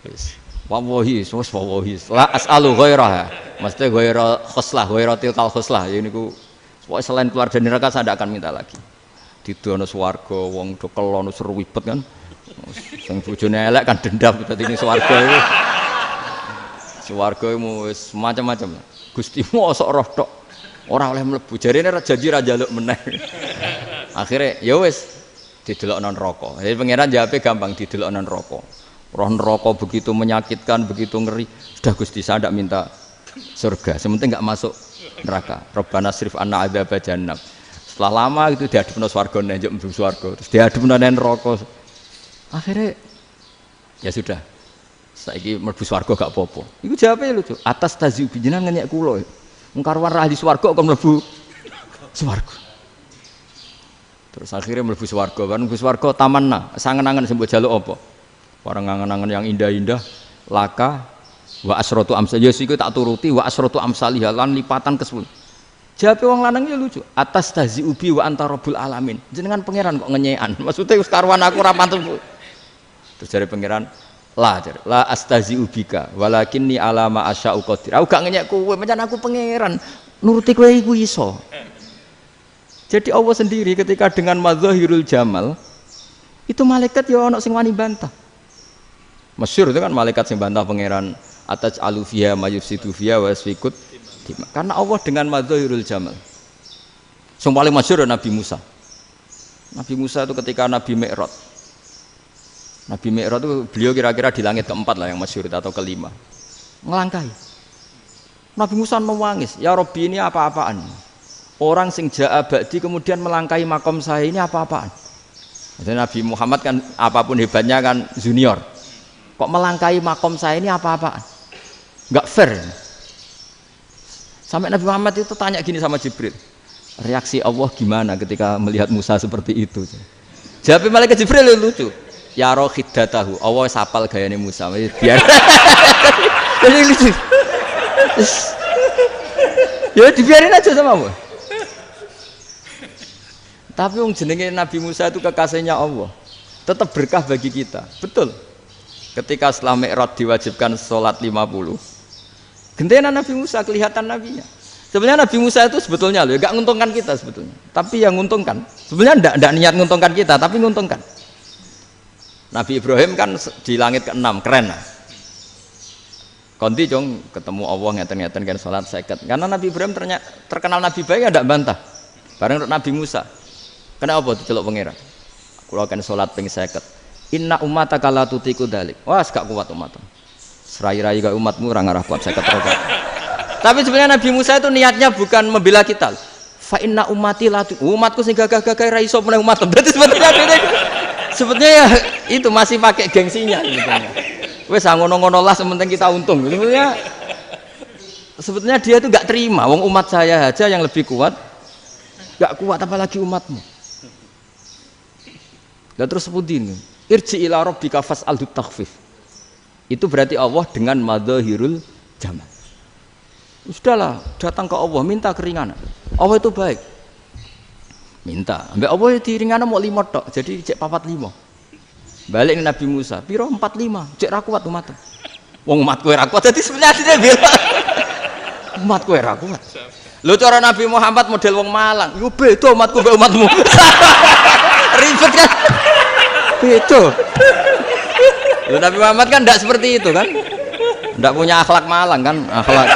Wis. Wallahi, wallahi. La as'alu ghairaha. Maksudnya ghaira khoslah, ghaira tilkal khoslah. Ya niku selain keluar dari neraka saya ndak akan minta lagi. Didono swarga wong do kelon seruwibet kan. Sing bojone elek kan dendam dadi ning swarga iku. Swarga wis macam-macam. Gusti mosok roh tok ora oleh mlebu. Jarene janji ra njaluk meneh. Akhire ya wis didelokno neraka. Jadi pangeran jawabe gampang didelokno neraka. Roh neraka begitu menyakitkan, begitu ngeri. Sudah Gusti saya tidak minta surga, sementing nggak masuk neraka. Rabbana srif anna adzab jahannam. Setelah lama itu diadepno swarga njuk mlebu swarga, terus diadepno neraka. Akhirnya ya sudah. Saiki mlebu swarga gak apa-apa. Iku jawabe lucu. Atas taziu jenengan ngenyek kula. Mengkarwan ra di swarga kok mlebu swarga. Terus akhirnya mlebu swarga, kan mlebu swarga tamanna, sangen-angen sing mbok jaluk apa? Orang angen-angen yang indah-indah, laka wa asratu amsal. Ya iku tak turuti wa asratu amsalih lan lipatan ke-10. Jawabe wong lanang ya lucu. Atas taziu bi wa anta rabbul alamin. Jenengan pangeran kok ngenyekan. Maksudnya wis karuan aku ora pantes. Terus jare pangeran, La astazi'u bika walakinni ala ma asya'u qadir. Aku gak ngenyek kowe, pancen aku pangeran. Nuruti kowe iku iso. Jadi Allah sendiri ketika dengan madzahirul jamal itu malaikat ya ono sing wani bantah. Masyhur itu kan malaikat sing bantah pangeran ataj alufiya mayufsidu fiya wa yasfikut. Karena Allah dengan madzahirul jamal. Yang paling masyhur Nabi Musa. Nabi Musa itu ketika Nabi Mi'raj. Nabi Mi'raj itu beliau kira-kira di langit keempat lah yang masyhur atau kelima. Ngelangkai. Nabi Musa menangis, "Ya Rabbi, ini apa-apaan? Orang sing ja'a ba'di kemudian melangkai makom saya, ini apa-apaan?" Jadi Nabi Muhammad kan apapun hebatnya kan junior. Kok melangkai makom saya ini apa-apaan? Enggak fair. Sampai Nabi Muhammad itu tanya gini sama Jibril. Reaksi Allah gimana ketika melihat Musa seperti itu? Jawab malaikat Jibril lucu. Ya roh khiddatahu. Allah sapal gayane Musa. Biar. Jadi lucu. Ya dibiarin aja sama Allah. Tapi wong jenenge Nabi Musa itu kekasihnya Allah. Tetap berkah bagi kita. Betul. Ketika setelah Mi'raj diwajibkan sholat 50. Gentenan Nabi Musa kelihatan nabinya. Sebenarnya Nabi Musa itu sebetulnya loh, gak nguntungkan kita sebetulnya. Tapi yang nguntungkan, sebenarnya tidak niat nguntungkan kita, tapi nguntungkan. Nabi Ibrahim kan di langit ke-6, keren lah. Konti jong ketemu Allah ngeten-ngeten kan sholat seket. Karena Nabi Ibrahim terkenal Nabi baik, tidak bantah. Bareng Nabi Musa, kenapa diceluk pangeran? Kalau akan sholat ping seket. Inna ummataka la tutiku dalik. Wah, gak kuat umatmu. Serai-rai gak umatmu orang arah kuat seket rokat. Tapi sebenarnya Nabi Musa itu niatnya bukan membela kita. Fa inna ummati la umatku sing gagah-gagah ra iso meneh umat. Berarti sebetulnya ya itu masih pakai gengsinya sebetulnya. Wes ngono-ngono lah sementing kita untung. Sebetulnya dia itu enggak terima wong umat saya aja yang lebih kuat. Enggak kuat apalagi umatmu. Lah terus sebutin irji ila rabbika fas'al takhfif. Itu berarti Allah dengan madzahirul jamal. Sudahlah, datang ke Allah, minta keringanan. Allah itu baik. Minta. Mbak Allah diringanan mau 5 tok, jadi cek 45. Balik ke Nabi Musa, piro 45, cek ra kuat umat. Wong umatku ra kuat, jadi sebenarnya dia bilang umatku ra kuat. Lho cara Nabi Muhammad model wong Malang, yo beda umatku mbek umatmu. Ribet kan? Beda. Lho Nabi Muhammad kan enggak seperti itu kan? Enggak punya akhlak Malang kan, akhlak.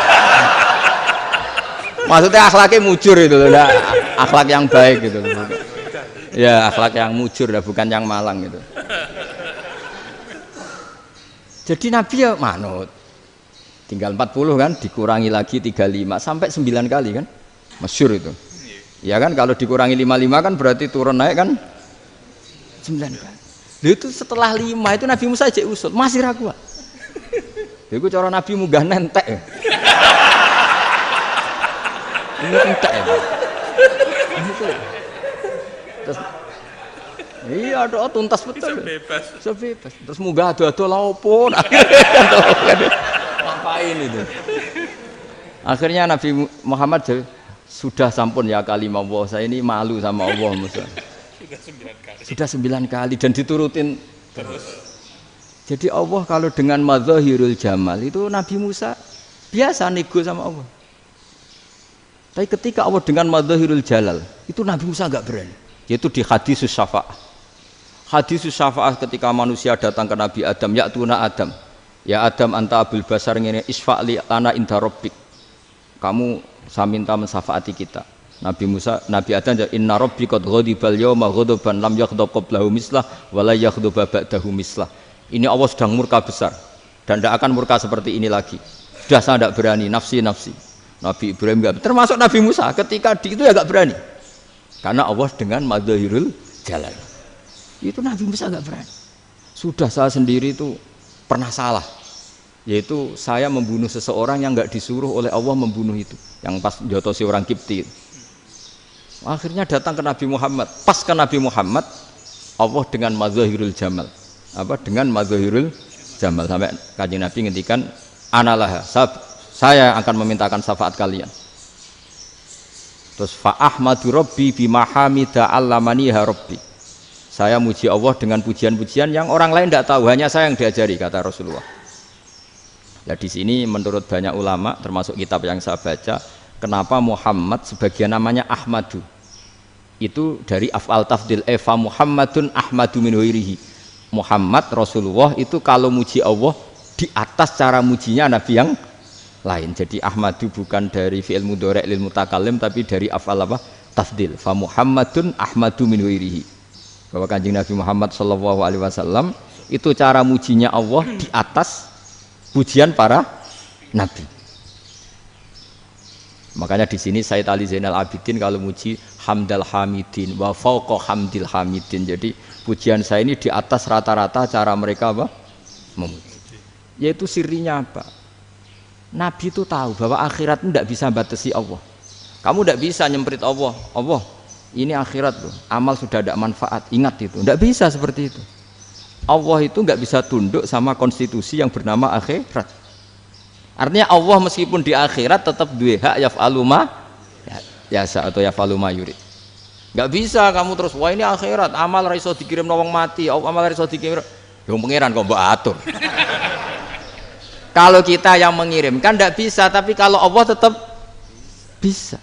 Maksudnya akhlaknya mujur itu loh, akhlak yang baik gitu loh. Ya akhlak yang mujur lah, bukan yang malang gitu. Jadi Nabi ya manut. Tinggal 40 kan, dikurangi lagi 35 sampai 9 kali kan, masyhur itu. Ya kan kalau dikurangi 55 kan berarti turun naik kan 9 kali. Itu setelah 5 itu Nabi Musa aja usul masih ragu. Itu cara Nabi munggah nentek. Ya. Ini entek ya. Terus iya doa tuntas betul. Sebebas. Terus munggah ado-ado lha opo? Ngapain itu? Akhirnya Nabi Muhammad sudah sampun ya kalimah Allah, saya ini malu sama Allah Musa. Sudah 9 kali dan diturutin terus. Jadi Allah kalau dengan madzahirul jamal itu Nabi Musa biasa nego sama Allah. Tapi ketika Allah dengan madzahirul jalal, itu Nabi Musa enggak berani. Yaitu di hadis syafa'ah. Hadis syafa'ah ketika manusia datang ke Nabi Adam, ya tuna Adam. Ya Adam anta abul basar ngene isfa'li ana inda rabbik. Kamu saya minta mensafaati kita. Nabi Musa, Nabi Adam inna rabbi qad ghadibal yawma ghadaban lam yaghdab qablahu mislah wa la yaghdab ba'dahu mislah. Ini Allah sedang murka besar dan tidak akan murka seperti ini lagi. Sudah saya tidak berani, nafsi. Nabi Ibrahim enggak, termasuk Nabi Musa ketika di itu ya enggak berani. Karena Allah dengan madzahirul jalal. Itu Nabi Musa enggak berani. Sudah saya sendiri itu pernah salah. Yaitu saya membunuh seseorang yang enggak disuruh oleh Allah membunuh itu. Yang pas jotosi orang Kipti. Akhirnya datang ke Nabi Muhammad. Pas ke Nabi Muhammad, Allah dengan madzahirul jamal. Apa dengan madzahirul jamal sampai Kanjeng Nabi ngendikan analah saya akan memintakan syafaat kalian. Terus fa ahmadu rabbi bima hamida allamani ya rabbi. Saya muji Allah dengan pujian-pujian yang orang lain tidak tahu, hanya saya yang diajari, kata Rasulullah. Nah di sini menurut banyak ulama, termasuk kitab yang saya baca, kenapa Muhammad sebagian namanya Ahmadu? Itu dari af'al tafdil, fa Muhammadun Ahmadu min ghairihi. Muhammad Rasulullah itu kalau muji Allah di atas cara mujinya nabi yang lain. Jadi Ahmadu bukan dari fi'il mudhari' lil mutakallim, tapi dari af'al apa? Tafdil. Fa Muhammadun Ahmadu min ghairihi. Bahwa Kanjeng Nabi Muhammad sallallahu alaihi wasallam itu cara mujinya Allah di atas pujian para nabi. Makanya di sini Sayyid Ali Zainal Abidin kalau muji hamdal hamidin wa fauqa hamdil hamidin. Jadi pujian saya ini di atas rata-rata cara mereka apa? Memuji. Yaitu sirinya apa? Nabi itu tahu bahwa akhirat itu tidak bisa batasi Allah. Kamu tidak bisa nyemprit Allah. Allah, ini akhirat loh. Amal sudah tidak manfaat. Ingat itu. Tidak bisa seperti itu. Allah itu nggak bisa tunduk sama konstitusi yang bernama akhirat. Artinya Allah meskipun di akhirat tetap duwe hak yaf'alu ma yasa atau yaf'alu ma yurid. Nggak bisa kamu terus wah ini akhirat, amal ra iso dikirim wong mati, amal ra iso dikirim. Yang pangeran kok mbok atur. Kalau kita yang mengirimkan nggak bisa, tapi kalau Allah tetap bisa.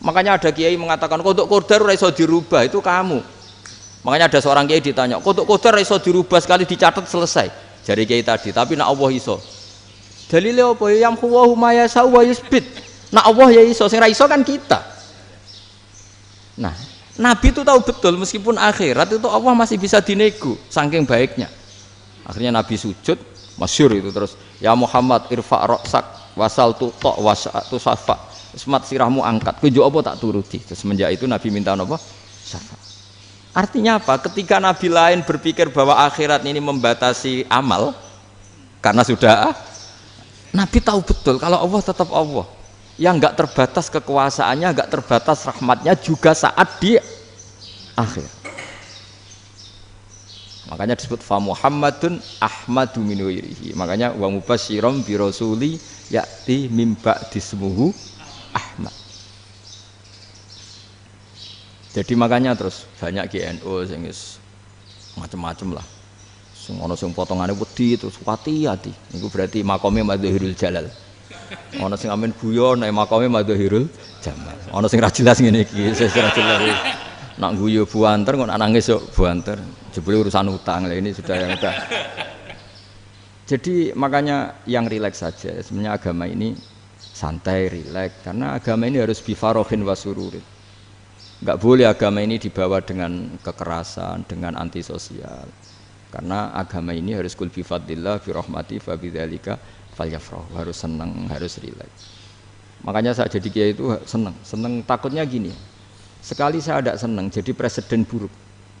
Makanya ada kiai mengatakan kodok qadar ra iso dirubah, itu kamu. Makanya ada seorang kiai ditanya, kodok qadar iso dirubah sekali dicatat selesai. Jari kiai tadi, tapi nak Allah iso. Dalile apa ya yamhu ma yasau wa yusbit. Nak Allah ya iso, sing ra iso kan kita. Nah, Nabi itu tahu betul meskipun akhirat itu Allah masih bisa dinego saking baiknya. Akhirnya Nabi sujud, masyhur itu terus, ya Muhammad irfa' ra'sak wasal tuqa wasatu safa. Semat sirahmu angkat. Kowe apa tak turuti. Terus semenjak itu Nabi minta apa? Syafa'. Artinya apa? Ketika Nabi lain berpikir bahwa akhirat ini membatasi amal karena sudah Nabi tahu betul kalau Allah tetap Allah yang enggak terbatas kekuasaannya, enggak terbatas rahmatnya juga saat di akhir. Makanya disebut fa Muhammadun Ahmadu min ghairihi. Makanya wa mubasyiran bi rasuli ya'ti mim ba'di ismuhu Ahmad. Jadi makanya terus banyak GNU sing macam-macam lah. Sing ana sing potongane wedi terus hati-hati. Niku berarti makome Madhahirul Jalal. Ana sing amen guyon nek makome Madhahirul Jamal. Ana sing ra jelas ngene iki, sing ra jelas. Nak guyu buanter kok nak nangis yo buanter. Jebule urusan utang. Lah ini sudah yang udah. Jadi makanya yang rileks saja. Sebenarnya agama ini santai, rileks karena agama ini harus bifarohin wasururin. Enggak boleh agama ini dibawa dengan kekerasan, dengan antisosial. Karena agama ini harus kul bi fadlillah bi rahmati fa bidzalika falyafrahu, harus senang, harus rileks. Makanya saya jadi kiai itu senang takutnya gini. Sekali saya tidak senang jadi presiden buruk.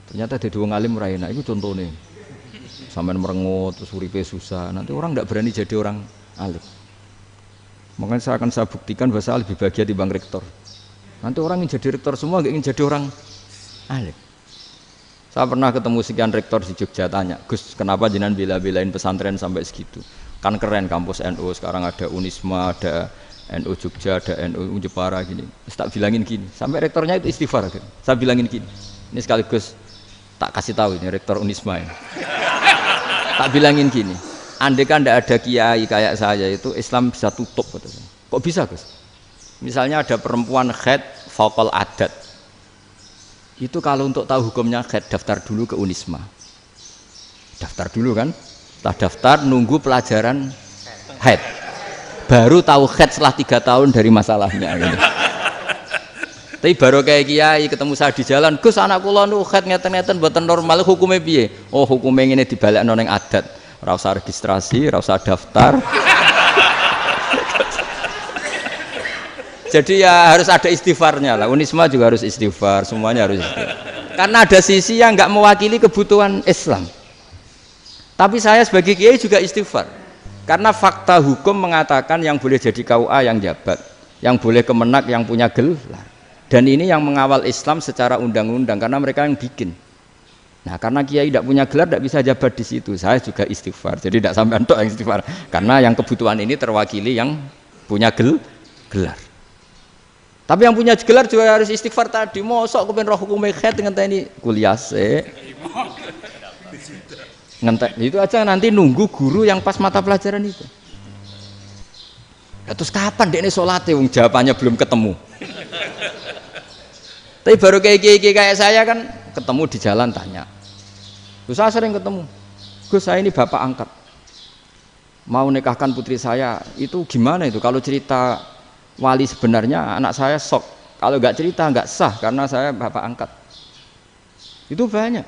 Ternyata jadi wong alim ra enak, itu contohnya. Sampean merengut terus uripe susah, nanti orang tidak berani jadi orang alim. Makanya saya buktikan bahwa saya lebih bahagia dibanding rektor. Nanti orang ingin jadi rektor semua, nggak ingin jadi orang alim. Saya pernah ketemu sekian rektor di Jogja, tanya, Gus, kenapa jenengan bela-belain pesantren sampai segitu? Kan keren kampus NU, sekarang ada Unisma, ada NU Jogja, ada NU Jepara gini. Tak bilangin gini, sampai rektornya itu istighfar. Saya bilangin gini, ini sekaligus tak kasih tahu ini rektor Unisma ini. Tak bilangin gini, andai kan tidak ada kiai kayak saya itu Islam bisa tutup. Kok bisa Gus? Misalnya ada perempuan haid faqal adat. Itu kalau untuk tahu hukumnya haid daftar dulu ke Unisma. Daftar dulu kan? Setelah daftar nunggu pelajaran haid. Baru tahu haid setelah 3 tahun dari masalahnya gitu. Tapi baru kayak kiai ketemu saya di jalan, Gus anak kula nu haid ngeten-ngeten mboten normal, hukumnya piye? Oh, hukumnya ngene dibalekno ning adat. Ora usah registrasi, ora usah daftar. Jadi ya harus ada istighfarnya lah. Unisma juga harus istighfar, semuanya harus istighfar. Karena ada sisi yang nggak mewakili kebutuhan Islam. Tapi saya sebagai kiai juga istighfar. Karena fakta hukum mengatakan yang boleh jadi KUA yang jabat, yang boleh kemenak yang punya gelar. Dan ini yang mengawal Islam secara undang-undang karena mereka yang bikin. Nah, karena kiai tidak punya gelar tidak bisa jabat di situ. Saya juga istighfar. Jadi tidak sampai entok yang istighfar. Karena yang kebutuhan ini terwakili yang punya gelar. Tapi yang punya gelar juga harus istighfar tadi. Mosok kepen roh hukum khat ngenteni kuliah sik. Ngentek itu aja nanti nunggu guru yang pas mata pelajaran itu. Ya, terus kapan dekne salate wong jawabannya belum ketemu. Tapi baru kayak saya kan ketemu di jalan tanya. Terus saya sering ketemu. Gus, saya ini bapak angkat. Mau nikahkan putri saya, itu gimana itu? Kalau cerita wali sebenarnya anak saya sok. Kalau nggak cerita nggak sah karena saya bapak angkat. Itu banyak.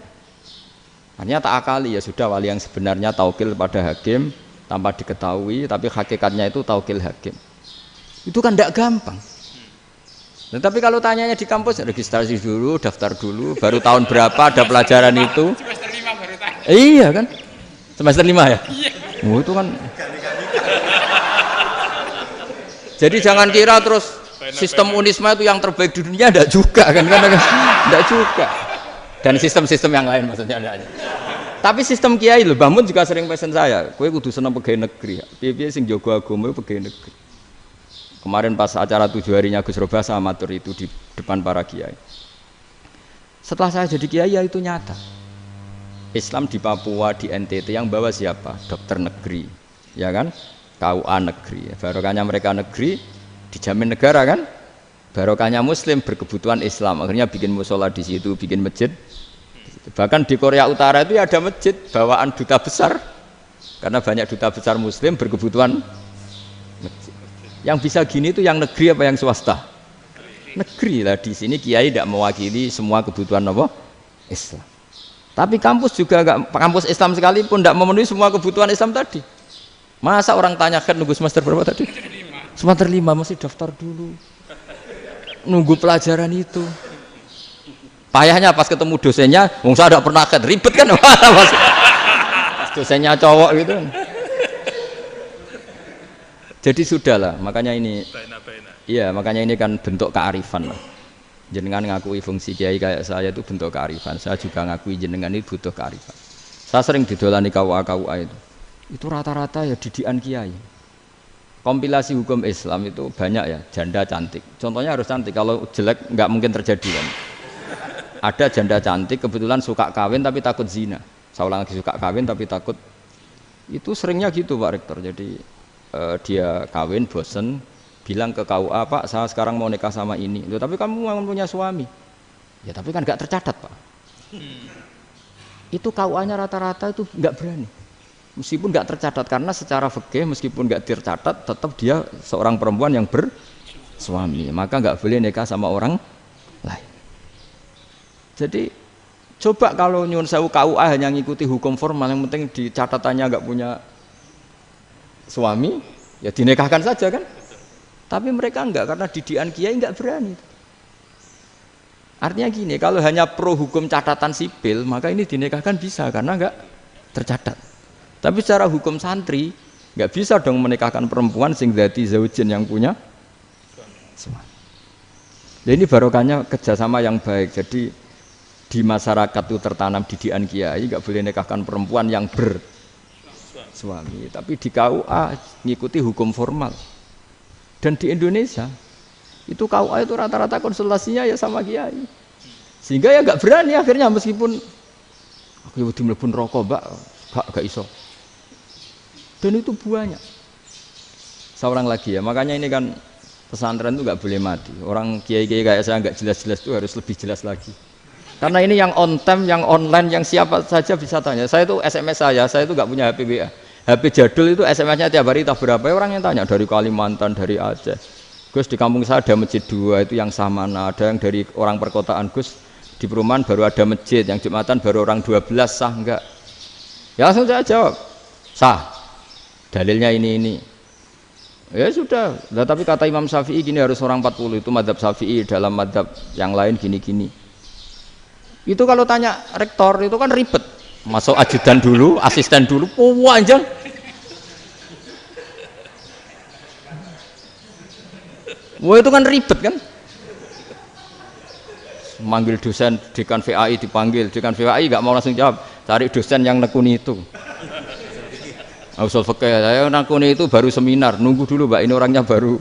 Hanya tak akali ya sudah wali yang sebenarnya taukil pada hakim tanpa diketahui, tapi hakikatnya itu taukil hakim. Itu kan tidak gampang. Nah, tapi kalau tanyanya di kampus registrasi dulu, daftar dulu, baru tahun berapa ada pelajaran itu? Semester 5 baru tanya. Iya kan? Semester 5 ya? Iya. Oh, itu kan. Jadi jangan kira terus sistem Unisma itu yang terbaik di dunia, enggak juga kan? Enggak juga. Dan sistem-sistem yang lain maksudnya ada. Tapi sistem kiai lho, Mbah Mun juga sering pesen saya, kowe kudu seneng pegawai negeri. Piye-piye sing jaga agama pegawai negeri. Kemarin pas acara 7 harinya Gus Robah saya matur itu di depan para kiai. Setelah saya jadi kiai ya itu nyata. Islam di Papua, di NTT yang bawa siapa? Dokter negeri, ya kan? KUA negeri. Barokahnya mereka negeri dijamin negara kan? Barokahnya Muslim berkebutuhan Islam. Akhirnya bikin musola di situ, bikin masjid. Bahkan di Korea Utara itu ada masjid bawaan duta besar, karena banyak duta besar Muslim berkebutuhan masjid. Yang bisa gini itu yang negeri apa yang swasta? Negeri lah. Di sini kiai tidak mewakili semua kebutuhan apa? Islam. Tapi kampus juga enggak, kampus Islam sekalipun tidak memenuhi semua kebutuhan Islam tadi. Masa orang tanya kan nunggu semester berapa tadi? Semester 5 masih daftar dulu. Nunggu pelajaran itu. Payahnya pas ketemu dosennya, wong saya tidak pernah ribet kan, pas dosennya cowok gitu. Jadi sudahlah, makanya ini, iya makanya ini kan bentuk kearifan lah. Jenengan ngakui fungsi kiai kayak saya itu bentuk kearifan. Saya juga ngakui jenengan itu butuh kearifan. Saya sering didolani KUA itu rata-rata ya didikan kiai. Kompilasi hukum Islam itu banyak ya, janda cantik. Contohnya harus cantik, kalau jelek nggak mungkin terjadi kan. Ada janda cantik kebetulan suka kawin tapi takut zina. Saya ulang lagi, suka kawin tapi takut. Itu seringnya gitu Pak Rektor. Jadi dia kawin bosen, bilang ke KUA, Pak saya sekarang mau nikah sama ini. Loh, tapi kamu mau punya suami. Ya tapi kan nggak tercatat Pak. Itu KUA-nya rata-rata itu nggak berani. Meskipun nggak tercatat karena secara fikih meskipun nggak tercatat tetap dia seorang perempuan yang bersuami. Maka nggak boleh nikah sama orang lain. Jadi coba kalau nyuwun sewu KUA hanya ngikuti hukum formal, yang penting di catatannya nggak punya suami, ya dinikahkan saja kan. Tapi mereka enggak, karena didikan kiai enggak berani. Artinya gini, kalau hanya pro hukum catatan sipil, maka ini dinikahkan bisa karena enggak tercatat. Tapi secara hukum santri enggak bisa dong menikahkan perempuan sing dadi zaujin yang punya suami. Nah, ini barokahnya kerjasama yang baik. Jadi di masyarakat itu tertanam didikan kiai, enggak boleh nikahkan perempuan yang bersuami. Tapi di KUA ngikuti hukum formal. Dan di Indonesia itu KUA itu rata-rata konsultasinya ya sama kiai, sehingga ya nggak berani akhirnya meskipun aku udah mlebu rokok mbak gak iso. Dan itu banyak. Seorang lagi ya, makanya ini kan pesantren itu nggak boleh mati. Orang kiai-kiai kayak saya nggak jelas-jelas itu harus lebih jelas lagi. Karena ini yang on time, yang online, yang siapa saja bisa tanya. Saya itu SMS saya itu nggak punya HP WA. HP jadul itu SMS-nya tiap hari tak berapa, orang yang tanya dari Kalimantan, dari Aceh. Gus di kampung saya ada masjid 2 itu yang Samana, ada yang dari orang perkotaan, Gus di perumahan baru ada masjid, yang Jumatan baru orang 12, sah enggak? Ya langsung saya jawab, sah. Dalilnya ini. Ya sudah, nah, tapi kata Imam Syafi'i gini harus orang 40, itu madzhab Syafi'i, dalam madzhab yang lain gini-gini. Itu kalau tanya rektor itu kan ribet. Masuk ajudan dulu, asisten dulu, panjang. Wah itu kan ribet kan? Manggil dosen, dekan VAI dipanggil, dekan VAI nggak mau langsung jawab, cari dosen yang nekuni itu. Usul fikih, saya nekuni itu baru seminar, nunggu dulu mbak, ini orangnya baru.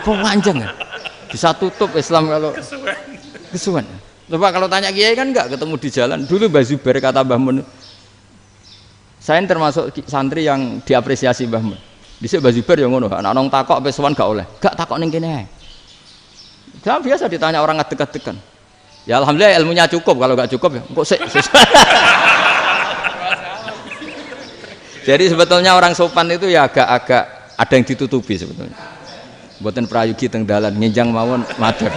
Panjang kan? Bisa tutup Islam kalau kesuwen. Coba kalau tanya kiai kan enggak ketemu di jalan. Dulu Mbah Zubair kata Mbah Mun. Saya termasuk santri yang diapresiasi Mbah Mun. Dhisik Mbah Zubair ya ngono, anak nong takok ape sowan gak oleh. Gak takok ning kene ae. Jangan biasa ditanya orang ngadeg-adegan. Ya alhamdulillah ilmunya cukup, kalau gak cukup ya kok sik. Jadi sebetulnya orang sopan itu ya agak-agak ada yang ditutupi sebetulnya. Mboten prayogi teng dalan nginjang mawon matur.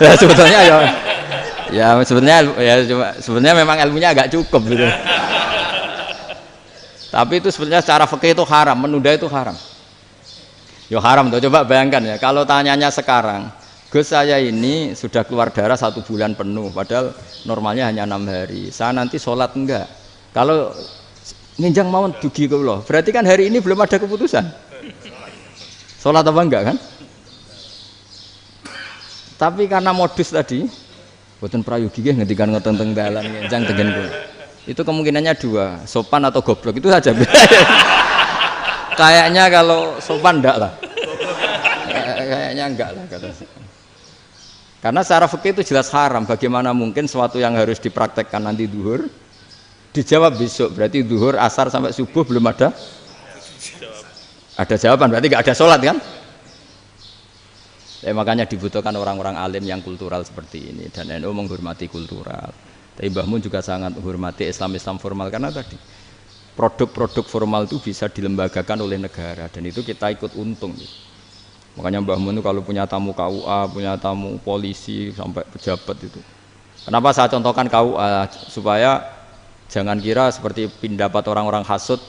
Ya sebetulnya sebenarnya memang ilmunya agak cukup gitu. Tapi itu sebenarnya secara fikih itu haram, menunda itu haram. Ya haram tuh, coba bayangkan ya, kalau tanyanya sekarang, Gus saya ini sudah keluar darah 1 bulan penuh, padahal normalnya hanya 6 hari. Saya nanti sholat enggak? Kalau nginjang mawon dugi kula, berarti kan hari ini belum ada keputusan. Sholat apa enggak kan? Tapi karena modus tadi, boten prayogi nggih ngendikan ngoten teng dalan nginjang tengen kula. Itu kemungkinannya 2, sopan atau goblok, itu saja. Kayaknya kalau sopan enggak lah. Kayaknya enggak lah kata saya. Karena secara fikih itu jelas haram. Bagaimana mungkin sesuatu yang harus dipraktekkan nanti duhur dijawab besok, berarti duhur, asar sampai subuh belum ada jawaban, berarti enggak ada sholat kan? Ya, makanya dibutuhkan orang-orang alim yang kultural seperti ini, dan NU menghormati kultural. Tapi Mbah Mun juga sangat menghormati Islam formal, karena tadi produk-produk formal itu bisa dilembagakan oleh negara, dan itu kita ikut untung. Makanya Mbah Mun itu kalau punya tamu KUA, punya tamu polisi sampai pejabat itu. Kenapa saya contohkan KUA? Supaya jangan kira seperti pendapat orang-orang hasud,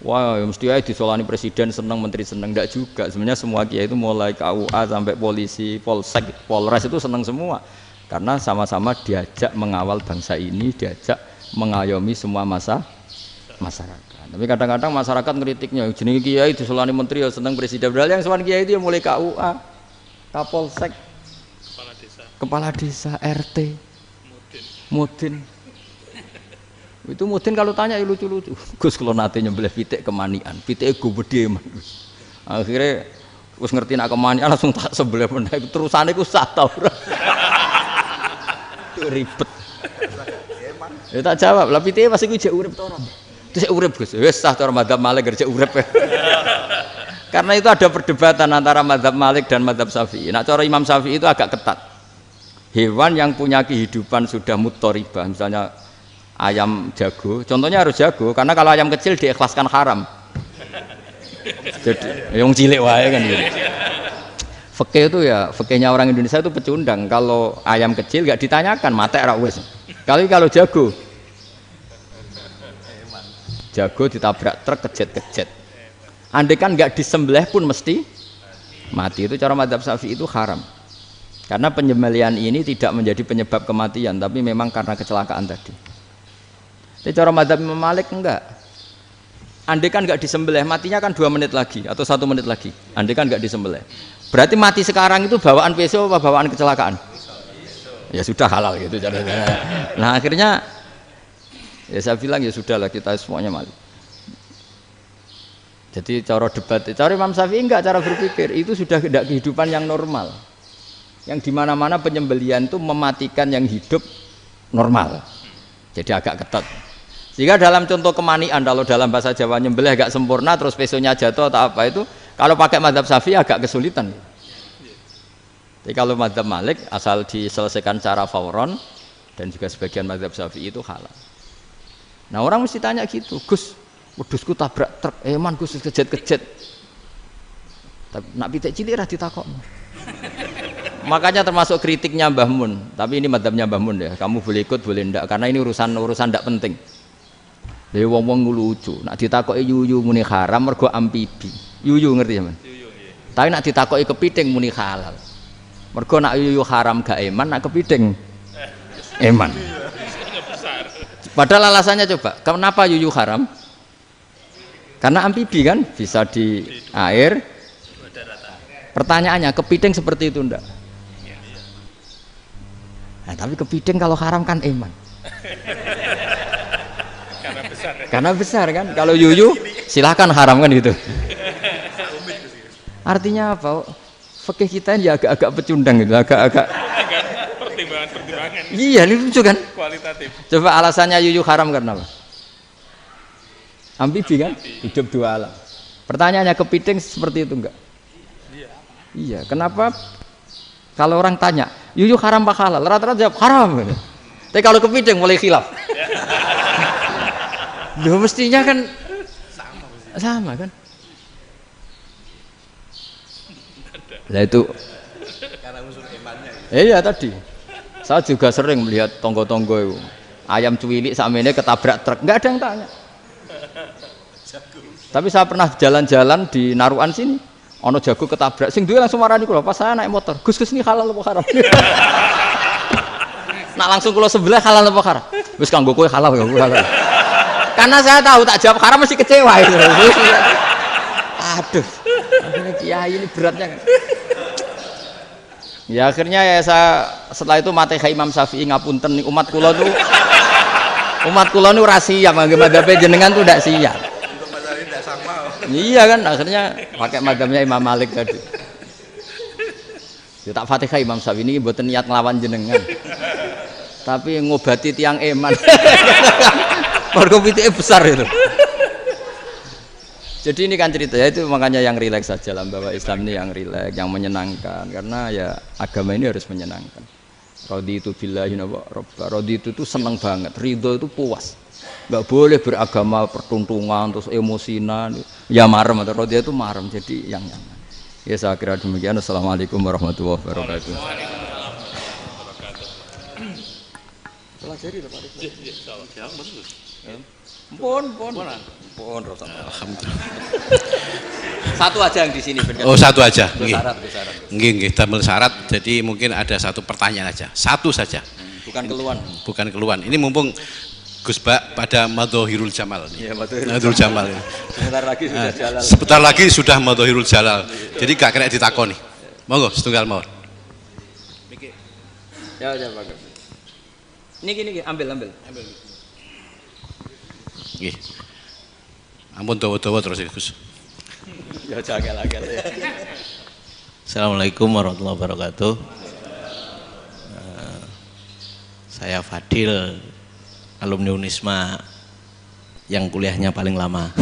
wah ya mesti aja disolani presiden seneng, menteri seneng. Enggak juga. Sebenarnya semua kiai itu mulai KUA sampai polisi, polsek, polres itu seneng semua. Karena sama-sama diajak mengawal bangsa ini, diajak mengayomi semua masyarakat. Tapi kadang-kadang masyarakat ngeritiknya, jenenge kiai disolani menteri ya seneng presiden. Padahal yang sowan kiai itu ya mulai KUA, Kapolsek, kepala desa, RT, Mudin. Itu Mudin kalau tanya ya lucu-lucu. Gus kalau nate nyembelih pitik kemanian, pitike go gede man. Akhirnya wis ngerti nak kemanian langsung tak sebelah meneh. Terusane ku sah ta ora. Ribet. Ya tak jawab, lah pitike pas iku jek urip ta ora? Terus urip Gus, wis sah cara mazhab Malik kerja urip. Karena itu ada perdebatan antara mazhab Malik dan mazhab Syafi'i. Nah cara Imam Syafi'i itu agak ketat. Hewan yang punya kehidupan sudah mutharibah, misalnya ayam jago, contohnya harus jago, karena kalau ayam kecil diikhlaskan haram. Jadi yang cilik wae kan gitu. Fikih itu ya, fikihnya orang Indonesia itu pecundang. Kalau ayam kecil gak ditanyakan, mate ra wis. Kalau jago ditabrak truk kejet-kejet. Andai kan nggak disembelih pun mesti mati. Itu cara mazhab Syafi'i itu haram. Karena penyembelihan ini tidak menjadi penyebab kematian, tapi memang karena kecelakaan tadi. Tapi cara mazhab Imam Malik enggak. Andai kan nggak disembelih, matinya kan 2 menit lagi atau 1 menit lagi. Andai kan nggak disembelih. Berarti mati sekarang itu bawaan peso apa bawaan kecelakaan? Ya sudah halal gitu caranya. Nah akhirnya ya saya bilang ya sudahlah kita semuanya mati. Jadi cara debat, cara Imam Syafi'i enggak, cara berpikir itu sudah tidak kehidupan yang normal. Yang dimana-mana penyembelihan itu mematikan yang hidup normal. Jadi agak ketat. Jika dalam contoh kemanian, kalau dalam bahasa Jawa nyembelih agak sempurna terus pesonya jatuh atau apa itu, kalau pakai mazhab Syafi'i agak kesulitan. Jadi kalau mazhab Malik asal diselesaikan secara fauron dan juga sebagian mazhab Syafi'i itu halal. Nah orang mesti tanya gitu, Gus, wedhusku tabrak truk, man Gus kejet-kejet. Nak pitik cilik ra ditakokno. Makanya termasuk kritiknya Mbah Mun, tapi ini mazhabnya Mbah Mun ya. Kamu boleh ikut boleh ndak, karena ini urusan ndak penting. Lha wong-wong lucu, nak ditakoki yuyu muni haram mergo amfibi. Yuyu ngerti ya, Man? Yuyu nggih. Tapi nak ditakoki kepiting muni halal. Mergo nak yuyu haram gak eman, nak kepiting eman. Padahal alasannya coba, kenapa yuyu haram? Karena amfibi kan, bisa di air. Pertanyaannya, kepiting seperti itu enggak? Nah, tapi kepiting kalau haram kan eman. Karena besar kan, kalau yuyu silahkan haram kan gitu. Artinya apa? Fikih kita ya agak-agak pecundang gitu, agak-agak pertimbangan. Iya, ini lucu kan? Kualitatif. Coba alasannya yuyu haram karena apa? Ambibi kan? Hidup dua alam. Pertanyaannya kepiting seperti itu enggak? Iya. Kenapa kalau orang tanya, yuyu haram apa halal? Rata-rata jawab haram. Tapi kalau kepiting mulai khilaf. Loh mestinya kan sama kan? Nah itu karena unsur imannya. Iya tadi. Saya juga sering melihat tonggo-tonggo itu. Ayam cuwilik sakmene ketabrak truk, enggak ada yang tanya. Tapi saya pernah jalan-jalan di Naruan sini, ono jago ketabrak, sing duwe langsung marani kula pas saya naik motor. Gus ini halal apa haram? Nak langsung kula sebelah halal apa haram? Wis kanggo kowe halal kanggo halal. Karena saya tahu tak jawab haram mesti kecewa itu. Aduh. Akhirnya kiai ini beratnya kan. Ya akhirnya ya saya setelah itu Fatihah Imam Syafi'i ngapunten nih umat kula tuh ora siap mangke madzhab jenengan tuh ndak siap. Untuk mazhab ini tidak sama. Iya kan akhirnya pakai madzhabnya Imam Malik tadi. Ya tak Fatihah Imam Syafi'i ini mboten niat nglawan jenengan. Tapi ngobati tiang eman. Mergo pitike besar itu. Jadi ini kan cerita ya itu makanya yang rileks saja lah bahwa Islam ini yang rileks, yang menyenangkan karena ya agama ini harus menyenangkan. Raditu billahi robba. Raditu itu senang banget, ridho itu puas. Enggak boleh beragama pertuntungan terus emosinan. Ya marem atau raditu itu marem jadi yang nyaman. Ya saya kira demikian. Assalamualaikum warahmatullahi wabarakatuh. Pelajari Pak. Pun. Alhamdulillah. Satu aja yang di sini benar. Oh, satu aja. Nggih. Syarat. Nggih, damel syarat. Jadi mungkin ada satu pertanyaan aja. Satu saja. Bukan keluhan. Bukan keluhan. Ini mumpung Gus Bak pada Madhahirul Jamal. Iya, Madhahirul Jamal. Sebentar lagi sudah jalan. Sebentar lagi sudah Madhahirul Jalal. Jadi gak kena ditakoni. Monggo setunggal mawon. Ya, Pak. Niki, ambil. Nggih. Ampun dawa-dawa terus Gus. Ya jangan lagi. Assalamualaikum warahmatullahi wabarakatuh. Saya Fadil, alumni Unisma yang kuliahnya paling lama.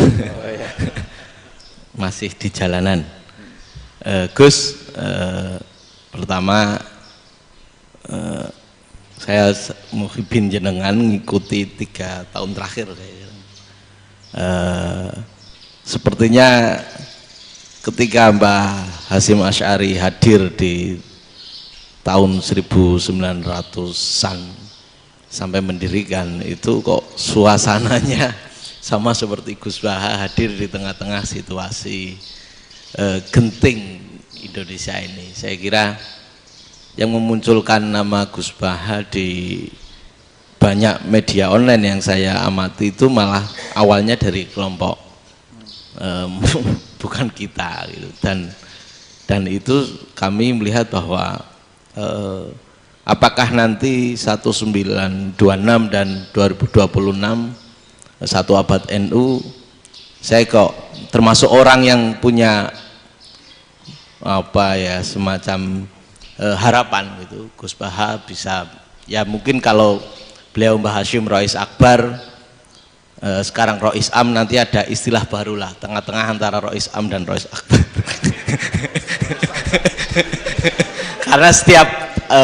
Masih di jalanan. Gus, pertama saya muhibin jenengan ngikuti 3 tahun terakhir kayaknya. Sepertinya ketika Mbah Hasyim Asy'ari hadir di tahun 1900-an sampai mendirikan itu kok suasananya sama seperti Gus Baha hadir di tengah-tengah situasi genting Indonesia ini. Saya kira yang memunculkan nama Gus Baha di banyak media online yang saya amati itu malah awalnya dari kelompok bukan kita gitu. Dan itu kami melihat bahwa apakah nanti 1926 dan 2026 satu abad NU, saya kok termasuk orang yang punya apa ya semacam harapan gitu Gus Baha bisa ya mungkin kalau beliau Mbah Hasyim Rois Akbar, sekarang Rois Am, nanti ada istilah baru lah, tengah-tengah antara Rois Am dan Rois Akbar. Karena setiap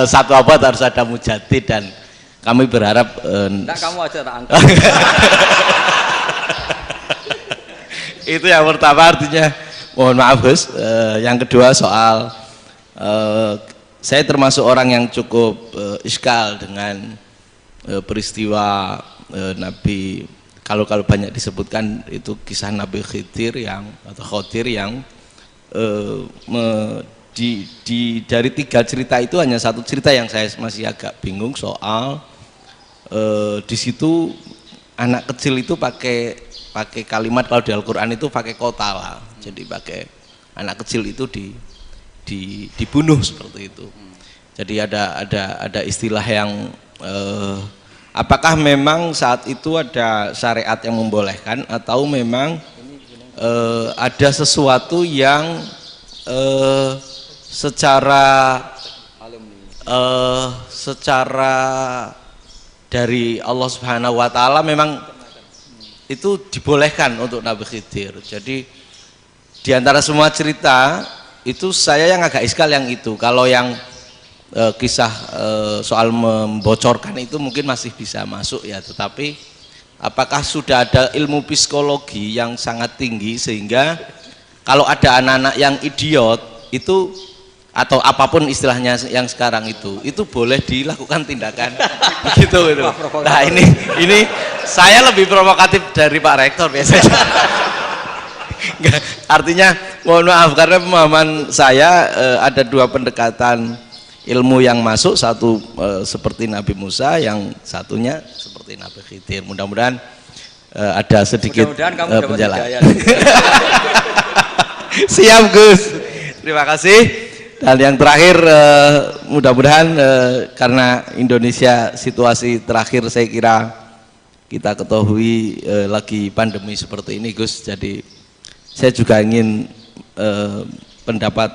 satu abad harus ada mujadid dan kami berharap Enggak, kamu aja tak angkat. Itu yang pertama, artinya mohon maaf Gus. Yang kedua soal saya termasuk orang yang cukup iskal dengan peristiwa Nabi, kalau banyak disebutkan itu kisah Nabi Khidir Khodir yang dari 3 cerita itu hanya satu cerita yang saya masih agak bingung soal di situ anak kecil itu pakai kalimat, kalau di Al-Quran itu pakai kota lah, jadi pakai anak kecil itu dibunuh seperti itu. Jadi ada istilah yang apakah memang saat itu ada syariat yang membolehkan atau memang ada sesuatu yang secara dari Allah Subhanahu wa taala memang itu dibolehkan untuk Nabi Khidir. Jadi di antara semua cerita itu saya yang agak iskal yang itu. Kalau yang kisah soal membocorkan itu mungkin masih bisa masuk ya, tetapi apakah sudah ada ilmu psikologi yang sangat tinggi sehingga kalau ada anak-anak yang idiot itu atau apapun istilahnya yang sekarang itu boleh dilakukan tindakan begitu itu. Nah ini saya lebih provokatif dari Pak Rektor biasanya. Nggak, artinya mohon maaf karena pemahaman saya ada dua pendekatan ilmu yang masuk, satu seperti Nabi Musa, yang satunya seperti Nabi Khidir. Mudah-mudahan ada sedikit penjelasan. Siap Gus, terima kasih. Dan yang terakhir mudah-mudahan karena Indonesia situasi terakhir saya kira kita ketahui lagi pandemi seperti ini Gus, jadi saya juga ingin pendapat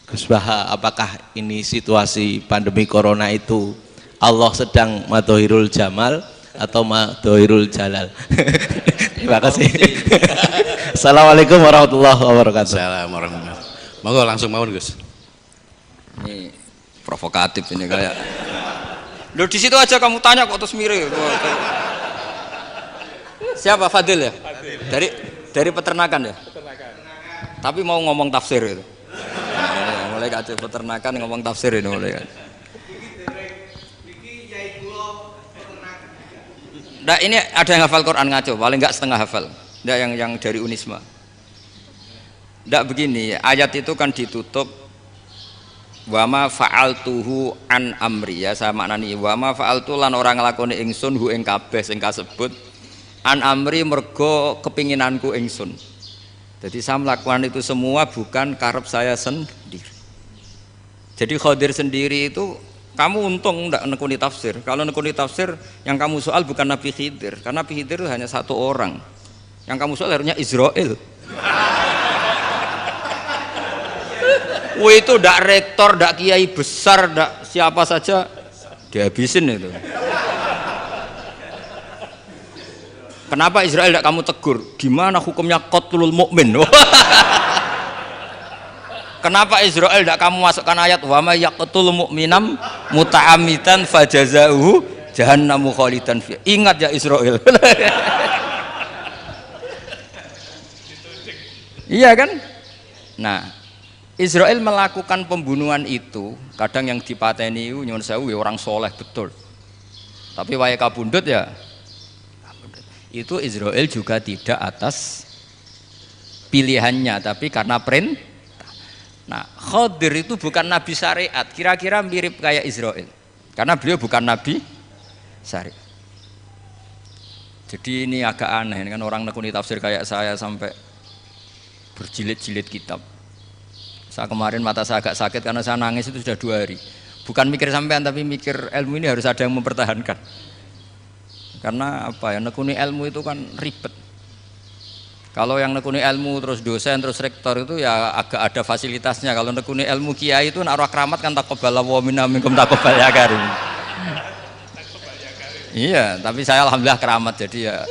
Gus Baha, apakah ini situasi pandemi corona itu Allah sedang madhohirul jamal atau madhohirul jalal? Terima kasih. Assalamualaikum warahmatullahi wabarakatuh. Assalamualaikum warahmatullahi wabarakatuh. Monggo langsung mawon Gus. Ini provokatif ini kayak. Loh di situ aja kamu tanya kok terus mirip. Siapa Fadil ya? Dari peternakan ya? Tapi mau ngomong tafsir itu. Mulai kacau peternakan ngomong tafsir ini mulai kan. Nah ini ada yang hafal Quran ngaco, paling enggak setengah hafal. Enggak yang dari Unisma. Enggak begini, ayat itu kan ditutup wama fa'altuhu an amri, ya saya maknani wama fa'altu lan orang nglakoni ingsun hu ing kabeh sing kasebut an amri mergo kepinginanku ingsun. Jadi saya melakukan itu semua bukan karep saya sendiri. Jadi Khadir sendiri itu kamu untung enggak nekuni tafsir. Kalau nekuni tafsir yang kamu soal bukan Nabi Khidir, karena Nabi Khidir itu hanya satu orang. Yang kamu soal harusnya Israel. Wah itu ndak rektor, ndak kiai besar, ndak siapa saja dihabisin itu. Kenapa Israel ndak kamu tegur? Gimana hukumnya qatlul mukmin? Kenapa Israel ndak kamu masukkan ayat wa may yaqtul mu'minam muta'ammidan fajazauhu jahannamu khalidan fi. Ingat ya Israel. Iya kan? Nah, Israel melakukan pembunuhan itu, kadang yang dipateni nyuwun sewu ya orang soleh betul. Tapi wae kabundut ya. Itu Israel juga tidak atas pilihannya, tapi karena perintah. Nah, Khadir itu bukan nabi syariat, kira-kira mirip kayak Israel. Karena beliau bukan nabi syariat. Jadi ini agak aneh kan orang nekuni tafsir kayak saya sampai berjilid-jilid kitab. Saya kemarin mata saya agak sakit karena saya nangis itu sudah 2 hari. Bukan mikir sampean tapi mikir ilmu ini harus ada yang mempertahankan. Karena apa ya, nekuni ilmu itu kan ribet. Kalau yang nekuni ilmu terus dosen terus rektor itu ya agak ada fasilitasnya. Kalau nekuni ilmu kiai itu naruh keramat kan taqabbala wa minna minkum taqabbal ya karim. Iya, tapi saya alhamdulillah keramat jadi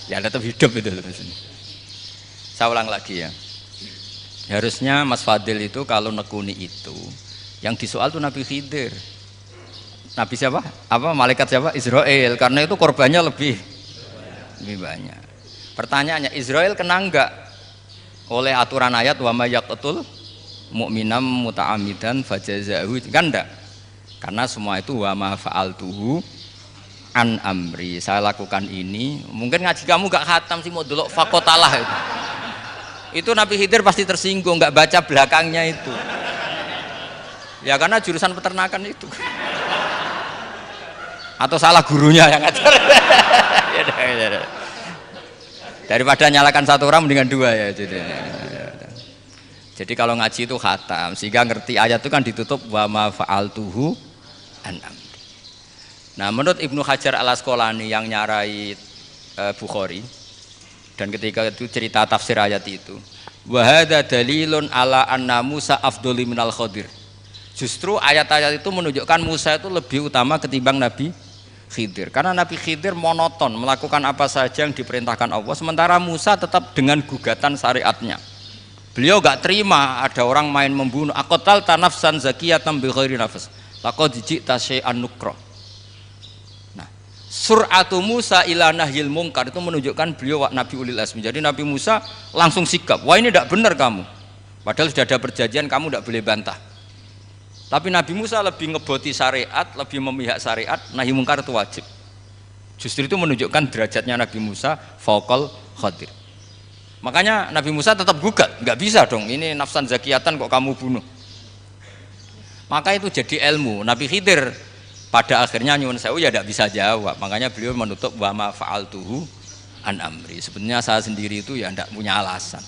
ya tetap hidup itu. Saya ulang lagi ya. Harusnya Mas Fadil itu kalau nekuni itu yang disoal tuh Nabi Khidir. Nabi siapa? Apa malaikat siapa? Israel. Karena itu korbannya lebih banyak. Pertanyaannya, Israel kena enggak oleh aturan ayat wa may yaqtul mu'minam muta'ammidan fajazahu? Kan enggak. Karena semua itu wa ma fa'altuhu an amri. Saya lakukan ini. Mungkin ngaji kamu enggak khatam sih mau delok fakotalah itu. Itu Nabi Khidir pasti tersinggung, nggak baca belakangnya itu. Ya karena jurusan peternakan itu. Atau salah gurunya yang ngajar. Daripada nyalakan satu orang mendingan 2 ya. Jadi kalau ngaji itu khatam, sehingga ngerti ayat itu kan ditutup wa ma fa'altuhu an amri. Nah menurut Ibnu Hajar al-Asqalani yang nyarai Bukhari, dan ketika itu cerita tafsir ayat itu Wa hadza dalilun ala anna Musa afdhali minal Khadir. Justru ayat-ayat itu menunjukkan Musa itu lebih utama ketimbang Nabi Khidir. Karena Nabi Khidir monoton melakukan apa saja yang diperintahkan Allah, sementara Musa tetap dengan gugatan syariatnya. Beliau gak terima ada orang main membunuh. Aqtal tanafsan zakiyatan bi ghairi nafs. Laqad ji'ta syai'an nukra. Nah, sur'atu Musa ila nahyil munkar itu menunjukkan beliau Nabi ulil azmi. Jadi Nabi Musa langsung sikap, wah ini tidak benar kamu. Padahal sudah ada perjanjian, kamu tidak boleh bantah. Tapi Nabi Musa lebih ngeboti syariat, lebih memihak syariat, nahi mungkar itu wajib. Justru itu menunjukkan derajatnya Nabi Musa fauqal Khadir. Makanya Nabi Musa tetap gugat, nggak bisa dong, ini nafsan zakiyatan kok kamu bunuh. Maka itu jadi ilmu. Nabi Khidir pada akhirnya nyuwun sewu ya tidak bisa jawab. Makanya beliau menutup wa ma fa'altuhu an amri. Sebenarnya saya sendiri itu ya tidak punya alasan.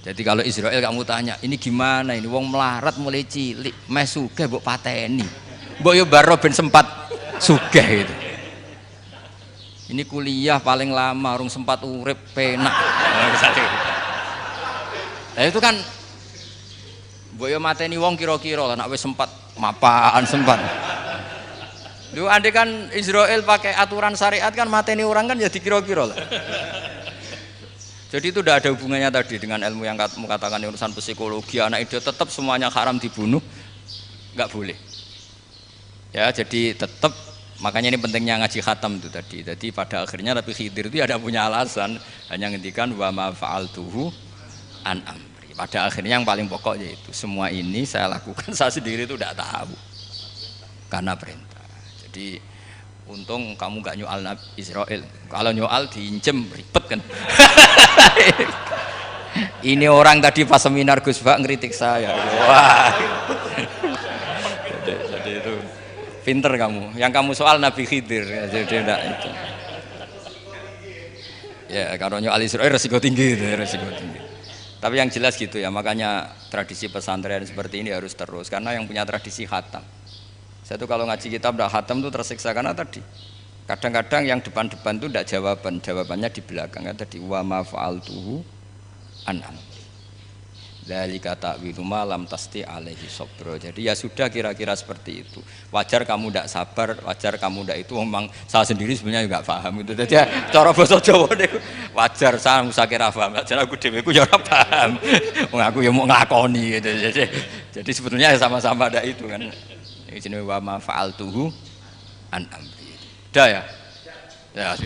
Jadi kalau Israel kamu tanya, ini gimana ini wong melarat mulai cilik, meh sugih mbok pateni. Mbok yo baro ben sempat sugih itu. Ini kuliah paling lama urung sempat urip penak. Nah, itu kan mbok yo mateni wong kira-kira lah nek wis sempat mapan sempat. Lho andai kan Israel pakai aturan syariat kan mateni orang kan ya dikira-kira lah. Jadi itu tidak ada hubungannya tadi dengan ilmu yang kamu katakan urusan psikologi anak itu tetap semuanya haram dibunuh, nggak boleh. Ya jadi tetap makanya ini pentingnya ngaji khatam itu tadi. Jadi pada akhirnya Nabi Khidir itu ada punya alasan, hanya ngendikan wa ma fa'altuhu an amri. Pada akhirnya yang paling pokok yaitu semua ini saya lakukan saya sendiri itu tidak tahu karena perintah. Jadi untung kamu gak nyoal Nabi Israel. Kalau nyoal diinjem ribet kan. Ini orang tadi pas seminar Gus Bak ngeritik saya. Wah. Jadi itu pinter kamu. Yang kamu soal Nabi Khidir. Jadi enggak itu. Ya kalau nyoal Israel resiko tinggi itu, resiko tinggi. Tapi yang jelas gitu ya, makanya tradisi pesantren seperti ini harus terus karena yang punya tradisi khatam. Saya tuh kalau ngaji kitab udah khatam tuh tersiksa karena tadi kadang-kadang yang depan-depan tuh tidak jawabannya di belakang kan tadi wa ma fa'altuhu an amri. Dzalika ta'wilu ma lam tasti alaihi sabra. Jadi ya sudah kira-kira seperti itu. Wajar kamu tidak sabar, wajar kamu tidak itu memang saya sendiri sebenarnya juga paham itu. Jadi ya, cara bahasa Jawa niku wajar saya usah kira paham. Jadi aku dhewe ku ya ora paham. Wong aku ya mau nglakoni gitu. Jadi sebetulnya ya sama-sama ada itu kan. Ini jenenge wa ma fa'altuhu an amri. Dah ya. Ya.